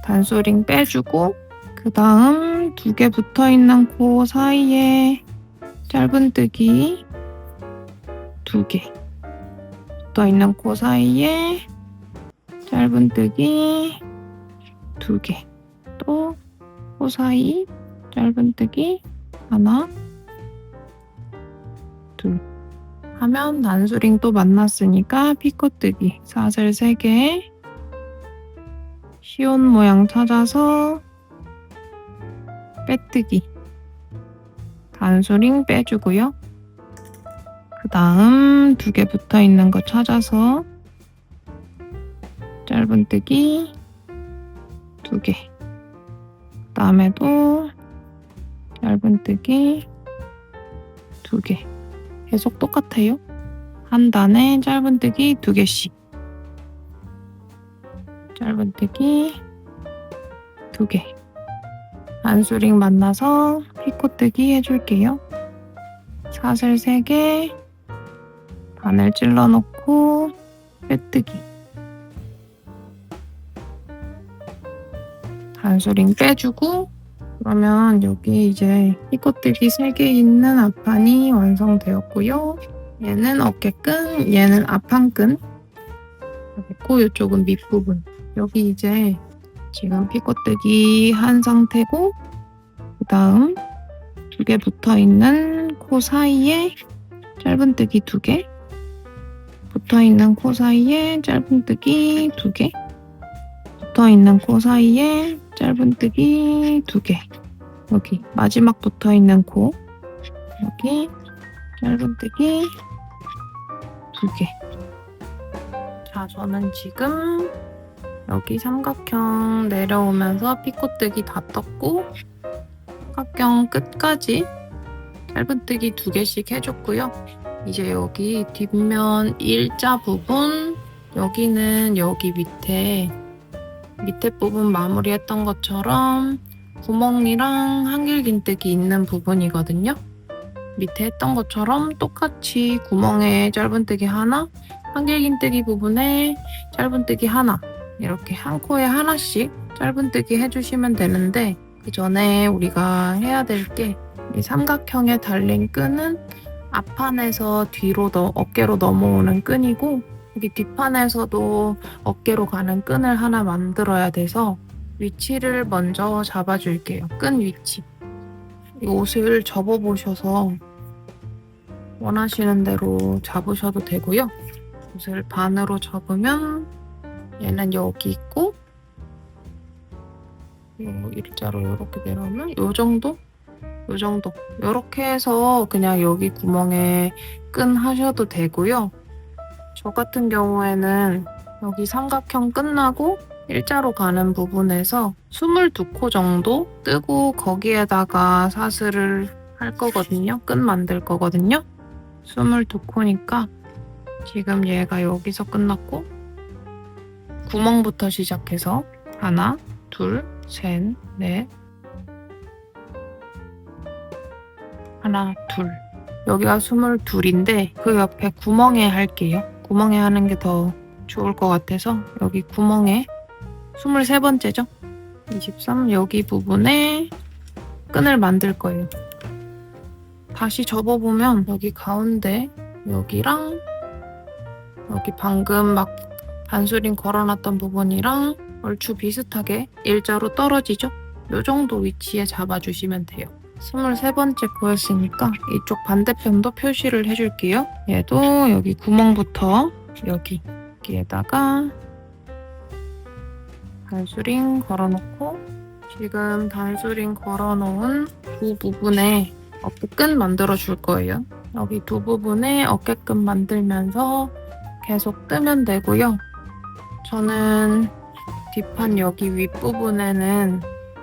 단소링 빼주고 그 다음 2개 붙어있는 코 사이에 짧은뜨기 2개 붙어있는 코 사이에 짧은뜨기 2개 또 코 사이 짧은뜨기 하나 둘 하면 단수링 또 만났으니까 피코뜨기 사슬 3개 시온 모양 찾아서 빼뜨기 단수링 빼주고요. 그 다음 2개 붙어있는 거 찾아서 짧은뜨기 2개 그 다음에도 짧은뜨기 2개 계속 똑같아요. 한 단에 짧은뜨기 2개씩 짧은뜨기 2개 단수링 만나서 피코뜨기 해줄게요. 사슬 3개 바늘 찔러 놓고 빼뜨기 단수링 빼주고 그러면 여기 이제 피코뜨기 3개 있는 앞판이 완성되었고요. 얘는 어깨끈, 얘는 앞판끈 그리고 이쪽은 밑부분 여기 이제 지금 피코뜨기 한 상태고 그 다음 2개 붙어있는 코 사이에 짧은뜨기 2개 붙어있는 코 사이에 짧은뜨기 2개 붙어있는 코 사이에 짧은뜨기 2개 여기 마지막 붙어있는 코 여기 짧은뜨기 2개 자 저는 지금 여기 삼각형 내려오면서 피코뜨기 다 떴고 삼각형 끝까지 짧은뜨기 2개씩 해줬고요. 이제 여기 뒷면 일자 부분, 여기는 여기 밑에 부분 마무리했던 것처럼 구멍이랑 한길긴뜨기 있는 부분이거든요. 밑에 했던 것처럼 똑같이 구멍에 짧은뜨기 하나, 한길긴뜨기 부분에 짧은뜨기 하나, 이렇게 한 코에 하나씩 짧은뜨기 해주시면 되는데, 그 전에 우리가 해야 될 게 이 삼각형에 달린 끈은 앞판에서 뒤로 어깨로 넘어오는 끈이고, 여기 뒷판에서도 어깨로 가는 끈을 하나 만들어야 돼서 위치를 먼저 잡아줄게요. 끈 위치. 이 옷을 접어보셔서 원하시는 대로 잡으셔도 되고요. 옷을 반으로 접으면 얘는 여기 있고, 요 일자로 이렇게 내려오면 요 정도? 요 정도. 이렇게 해서 그냥 여기 구멍에 끈 하셔도 되고요. 저 같은 경우에는 여기 삼각형 끝나고 일자로 가는 부분에서 22코 정도 뜨고 거기에다가 사슬을 할 거거든요. 끈 만들 거거든요. 22코니까 지금 얘가 여기서 끝났고 구멍부터 시작해서 하나, 둘, 셋, 넷 하나, 둘 여기가 22인데 그 옆에 구멍에 할게요. 구멍에 하는 게 더 좋을 것 같아서 여기 구멍에 23번째죠? 23 여기 부분에 끈을 만들 거예요. 다시 접어보면 여기 가운데 여기랑 여기 방금 막 반수링 걸어놨던 부분이랑 얼추 비슷하게 일자로 떨어지죠? 이 정도 위치에 잡아주시면 돼요. 23번째 코였으니까 이쪽 반대편도 표시를 해줄게요. 얘도 여기 구멍부터 여기에다가 단수링 걸어놓고 지금 단수링 걸어놓은 두 부분에 어깨끈 만들어 줄 거예요. 여기 두 부분에 어깨끈 만들면서 계속 뜨면 되고요. 저는 뒷판 여기 윗부분에는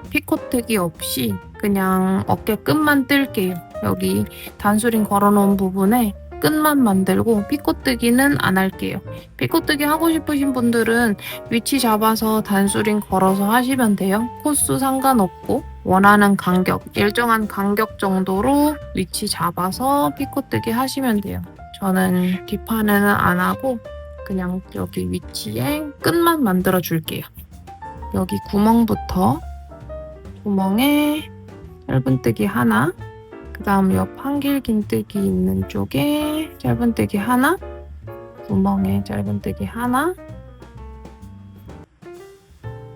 피코뜨기 없이 그냥 어깨끈만 뜰게요. 여기 단수링 걸어놓은 부분에 끈만 만들고 피코뜨기는 안 할게요. 피코뜨기 하고 싶으신 분들은 위치 잡아서 단수링 걸어서 하시면 돼요. 코수 상관없고 원하는 간격, 일정한 간격 정도로 위치 잡아서 피코뜨기 하시면 돼요. 저는 뒷판에는 안 하고 그냥 여기 위치에 끈만 만들어 줄게요. 여기 구멍부터 구멍에 짧은뜨기 하나, 그 다음 옆 한길긴뜨기 있는 쪽에 짧은뜨기 하나, 구멍에 짧은뜨기 하나,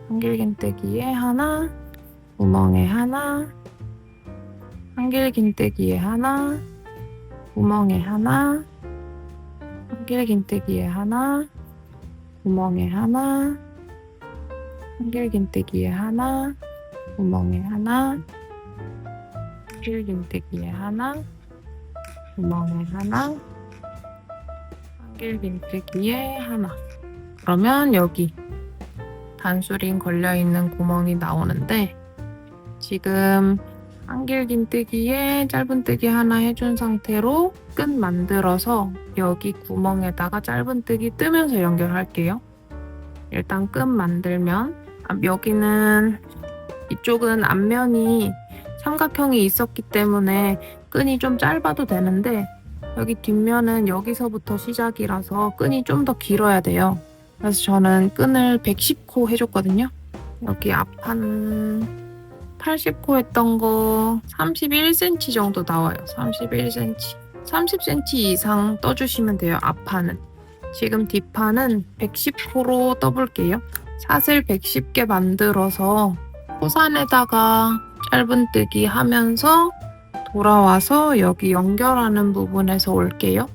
한길긴뜨기에 하나, 구멍에 하나, 한길긴뜨기에 하나, 구멍에 하나, 한길긴뜨기에 하나, 구멍에 하나, 한길긴뜨기에 하나, 구멍에 하나, 한길긴뜨기에 하나, 구멍에 하나, 한길긴뜨기에 하나. 그러면 여기 단수링 걸려있는 구멍이 나오는데 지금 한길긴뜨기에 짧은뜨기 하나 해준 상태로 끈 만들어서 여기 구멍에다가 짧은뜨기 뜨면서 연결할게요. 일단 끈 만들면 여기는 이쪽은 앞면이 삼각형이 있었기 때문에 끈이 좀 짧아도 되는데 여기 뒷면은 여기서부터 시작이라서 끈이 좀 더 길어야 돼요. 그래서 저는 끈을 110코 해줬거든요. 여기 앞판 80코 했던 거 31cm 정도 나와요. 31cm. 30cm 이상 떠주시면 돼요. 앞판은. 지금 뒷판은 110코로 떠볼게요. 사슬 110개 만들어서 호산에다가 짧은뜨기 하면서 돌아와서 여기 연결하는 부분에서 올게요.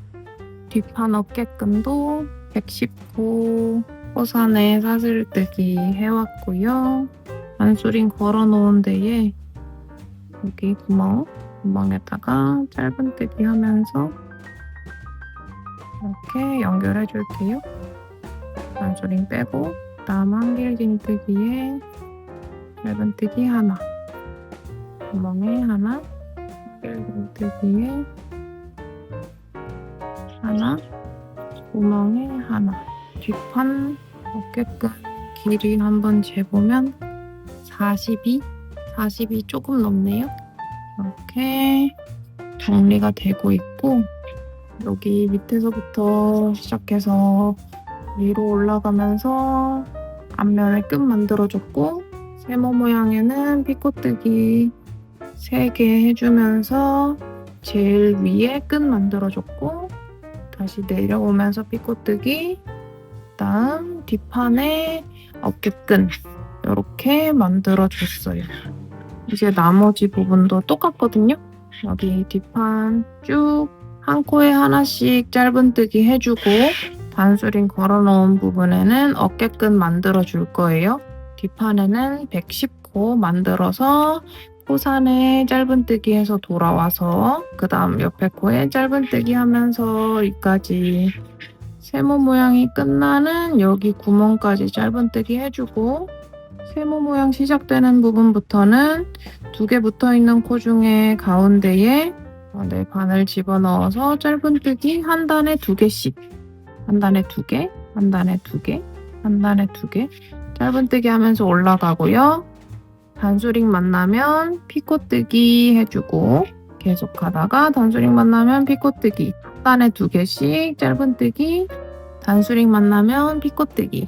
뒷판 어깨끈도 110코 호산에 사슬뜨기 해왔고요. 단수링 걸어놓은 데에 여기 구멍에다가 짧은뜨기 하면서 이렇게 연결해 줄게요. 단수링 빼고 다음 한길긴뜨기에 짧은뜨기 하나, 구멍에 하나, 한길긴뜨기에 하나, 구멍에 하나. 뒷판 어깨끈 길이 한번 재보면 42 조금 넘네요. 이렇게 정리가 되고 있고, 여기 밑에서부터 시작해서 위로 올라가면서 앞면에 끈 만들어줬고, 세모 모양에는 피코뜨기 3개 해주면서 제일 위에 끈 만들어줬고, 다시 내려오면서 피코뜨기, 다음 뒷판에 어깨끈 이렇게 만들어줬어요. 이제 나머지 부분도 똑같거든요. 여기 뒷판 쭉 한 코에 하나씩 짧은뜨기 해주고, 단수링 걸어놓은 부분에는 어깨끈 만들어줄 거예요. 뒷판에는 110코 만들어서 코산에 짧은뜨기 해서 돌아와서 그 다음 옆에 코에 짧은뜨기 하면서 여기까지 세모 모양이 끝나는 여기 구멍까지 짧은뜨기 해주고, 세모 모양 시작되는 부분부터는 2개 붙어있는 코 중에 가운데에 바늘 집어넣어서 짧은뜨기 한 단에 2개씩, 한 단에 2개, 한 단에 2개, 한 단에 2개 짧은뜨기 하면서 올라가고요. 단수링 만나면 피코뜨기 해주고, 계속 하다가 단수링 만나면 피코뜨기, 한 단에 2개씩 짧은뜨기, 단수링 만나면 피코뜨기.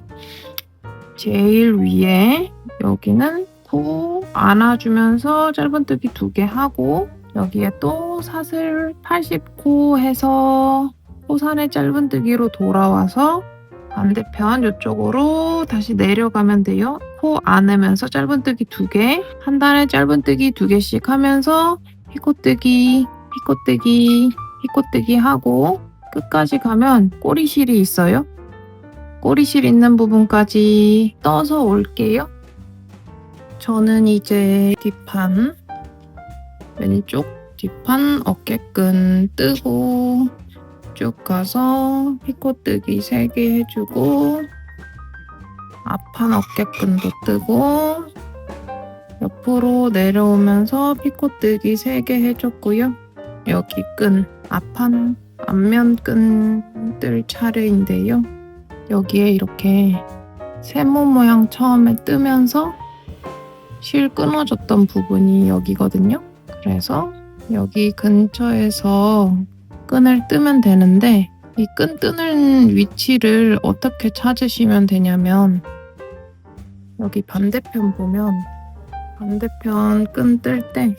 제일 위에 여기는 코 안아주면서 짧은뜨기 2개 하고, 여기에 또 사슬 80코 해서 코산의 짧은뜨기로 돌아와서 반대편 이쪽으로 다시 내려가면 돼요. 코 안으면서 짧은뜨기 2개, 한 단에 짧은뜨기 2개씩 하면서 피코뜨기, 피코뜨기, 피코뜨기 하고, 끝까지 가면 꼬리실이 있어요. 꼬리실 있는 부분까지 떠서 올게요. 저는 이제 뒷판 왼쪽 뒷판 어깨끈 뜨고 쭉 가서 피코뜨기 3개 해주고, 앞판 어깨끈도 뜨고, 옆으로 내려오면서 피코뜨기 3개 해줬고요. 여기 끈, 앞면 끈 뜰 차례인데요. 여기에 이렇게 세모 모양 처음에 뜨면서 실 끊어졌던 부분이 여기거든요. 그래서 여기 근처에서 끈을 뜨면 되는데, 이 끈 뜨는 위치를 어떻게 찾으시면 되냐면, 여기 반대편 보면 반대편 끈 뜰 때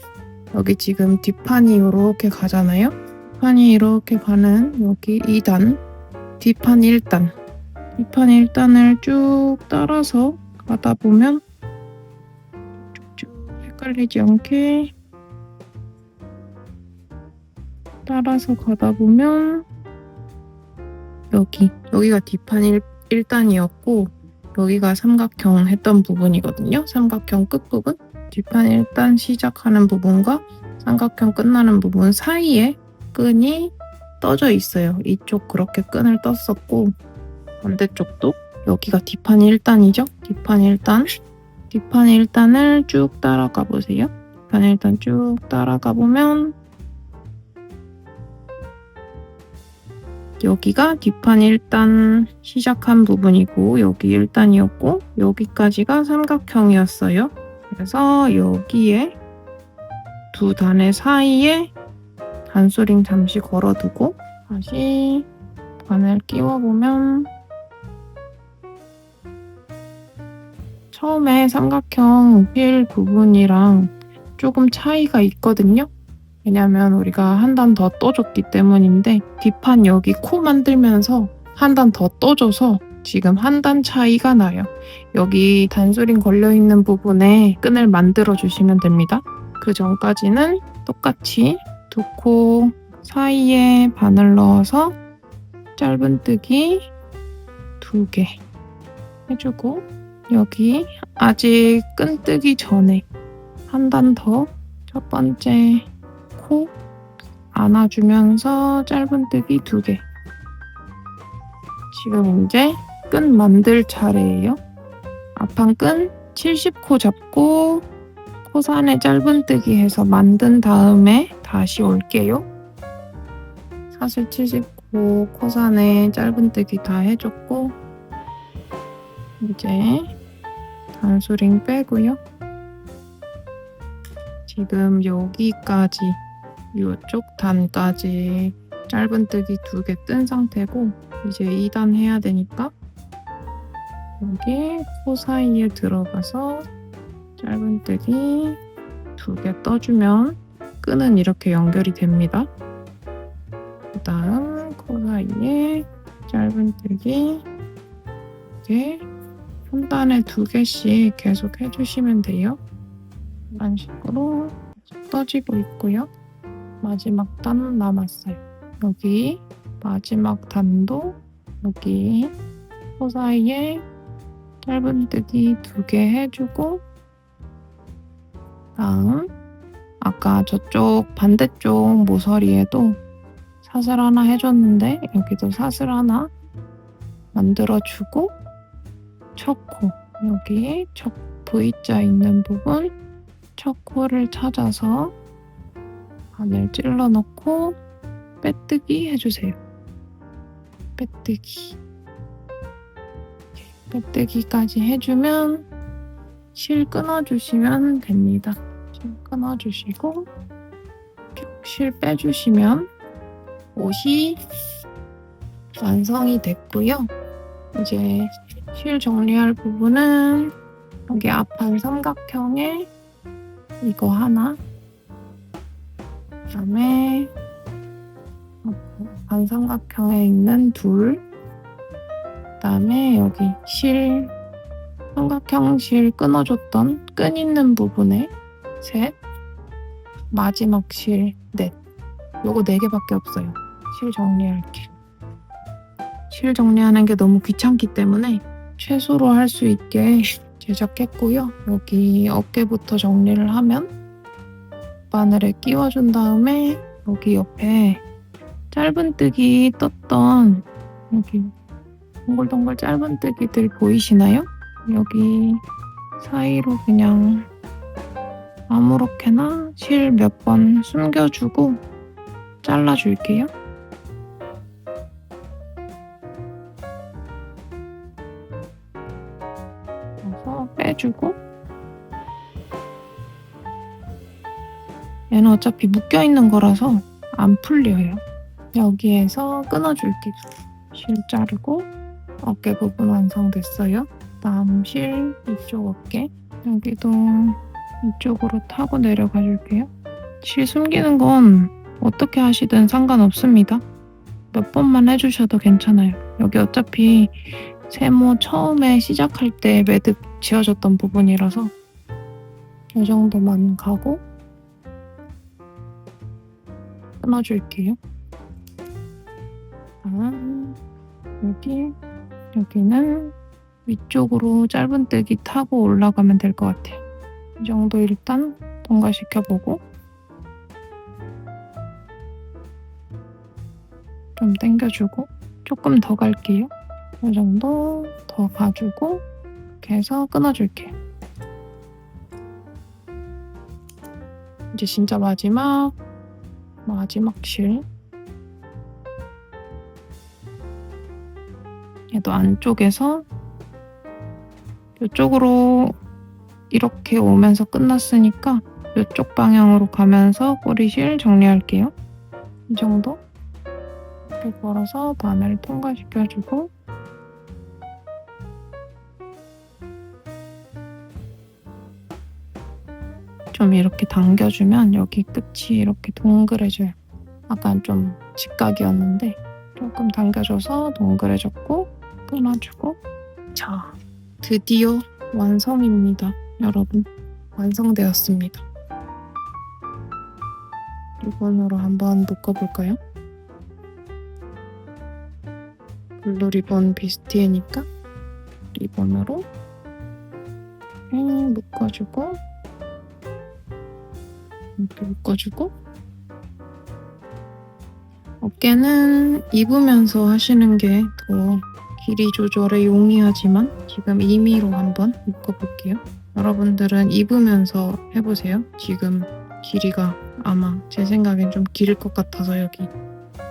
여기 지금 뒷판이 이렇게 가잖아요. 뒷판이 이렇게 가는 여기 2단, 뒷판 1단, 뒷판 1단을 쭉 따라서 가다 보면 쭉쭉 헷갈리지 않게 따라서 가다 보면 여기가 뒷판 1단이었고 여기가 삼각형 했던 부분이거든요. 삼각형 끝부분, 뒷판 1단 시작하는 부분과 삼각형 끝나는 부분 사이에 끈이 떠져 있어요. 이쪽 그렇게 끈을 떴었고, 반대쪽도 여기가 뒷판 1단이죠. 뒷판 1단을 쭉 따라가 보세요. 뒷판 1단 쭉 따라가 보면 여기가 뒷판 1단 시작한 부분이고, 여기 1단이었고 여기까지가 삼각형이었어요. 그래서 여기에 2단의 사이에 단수링 잠시 걸어두고 다시 바늘 끼워보면 처음에 삼각형 필 부분이랑 조금 차이가 있거든요. 왜냐면 우리가 한 단 더 떠줬기 때문인데, 뒷판 여기 코 만들면서 한 단 더 떠줘서 지금 한 단 차이가 나요. 여기 단수링 걸려있는 부분에 끈을 만들어 주시면 됩니다. 그 전까지는 똑같이 2코 사이에 바늘 넣어서 짧은뜨기 2개 해주고, 여기 아직 끈 뜨기 전에 한 단 더 첫 번째 코 안아주면서 짧은뜨기 2개. 지금 이제 끈 만들 차례예요. 앞판 끈 70코 잡고 코산에 짧은뜨기 해서 만든 다음에 다시 올게요. 사슬 70코 코산에 짧은뜨기 다 해줬고 이제 단수링 빼고요. 지금 여기까지 이쪽 단까지 짧은뜨기 2개 뜬 상태고 이제 2단 해야 되니까 여기 코 사이에 들어가서 짧은뜨기 2개 떠주면 끈은 이렇게 연결이 됩니다. 그 다음 코 사이에 짧은뜨기 이렇게 한 단에 2개씩 계속 해주시면 돼요. 이런 식으로 떠지고 있고요. 마지막 단 남았어요. 여기 마지막 단도 여기 코 사이에 짧은뜨기 2개 해주고 다음 아까 저쪽 반대쪽 모서리에도 사슬 하나 해줬는데 여기도 사슬 하나 만들어주고 첫 코 여기 첫 V자 있는 부분 첫 코를 찾아서 바늘 찔러 넣고 빼뜨기 해주세요. 빼뜨기 빼뜨기까지 해주면 실 끊어주시면 됩니다. 실 끊어주시고 실 빼주시면 옷이 완성이 됐고요. 이제 실 정리할 부분은 여기 앞판 삼각형에 이거 하나 그다음에 앞판 삼각형에 있는 둘 그다음에 여기 실 삼각형 실 끊어줬던 끈 있는 부분에 셋 마지막 실 넷 요거 4개밖에 없어요. 실 정리할게. 실 정리하는 게 너무 귀찮기 때문에 최소로 할 수 있게 제작했고요. 여기 어깨부터 정리를 하면 바늘에 끼워준 다음에 여기 옆에 짧은뜨기 떴던 여기 동글동글 짧은뜨기들 보이시나요? 여기 사이로 그냥 아무렇게나 실 몇 번 숨겨주고 잘라줄게요. 그래서 빼주고 얘는 어차피 묶여있는 거라서 안 풀려요. 여기에서 끊어줄게요. 실 자르고 어깨 부분 완성됐어요. 다음 실 이쪽 어깨 여기도 이쪽으로 타고 내려가 줄게요. 실 숨기는 건 어떻게 하시든 상관없습니다. 몇 번만 해주셔도 괜찮아요. 여기 어차피 세모 처음에 시작할 때 매듭 지어졌던 부분이라서 이 정도만 가고 끊어줄게요. 여기는 위쪽으로 짧은뜨기 타고 올라가면 될 것 같아요. 이 정도 일단 통과시켜보고 좀 당겨주고 조금 더 갈게요. 이 정도 더 가주고 이렇게 해서 끊어줄게요. 이제 진짜 마지막 실 얘도 안쪽에서 이쪽으로 이렇게 오면서 끝났으니까 이쪽 방향으로 가면서 꼬리실 정리할게요. 이 정도 이렇게 걸어서 바늘 통과시켜주고 좀 이렇게 당겨주면 여기 끝이 이렇게 동그래져요. 아까 좀 직각이었는데 조금 당겨줘서 동그래졌고 끊어주고 자 드디어 완성입니다. 여러분 완성되었습니다. 리본으로 한번 묶어볼까요? 블루 리본 비스티에니까 리본으로 묶어주고 이렇게 묶어주고 어깨는 입으면서 하시는 게 더 길이 조절에 용이하지만 지금 임의로 한번 묶어볼게요. 여러분들은 입으면서 해보세요. 지금 길이가 아마 제 생각엔 좀 길 것 같아서 여기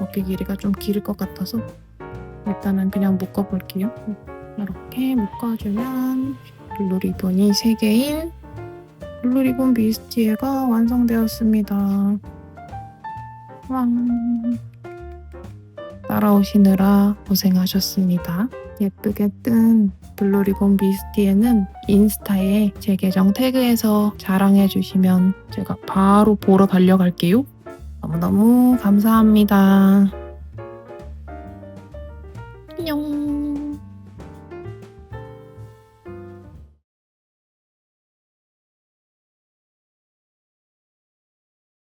어깨 길이가 좀 길 것 같아서 일단은 그냥 묶어볼게요. 이렇게 묶어주면 블루 리본이 3개인 블루 리본 비스티에가 완성되었습니다. 왕! 따라오시느라 고생하셨습니다. 예쁘게 뜬 블루 리본 비스티에는 인스타에 제 계정 태그해서 자랑해주시면 제가 바로 보러 달려갈게요. 너무너무 감사합니다.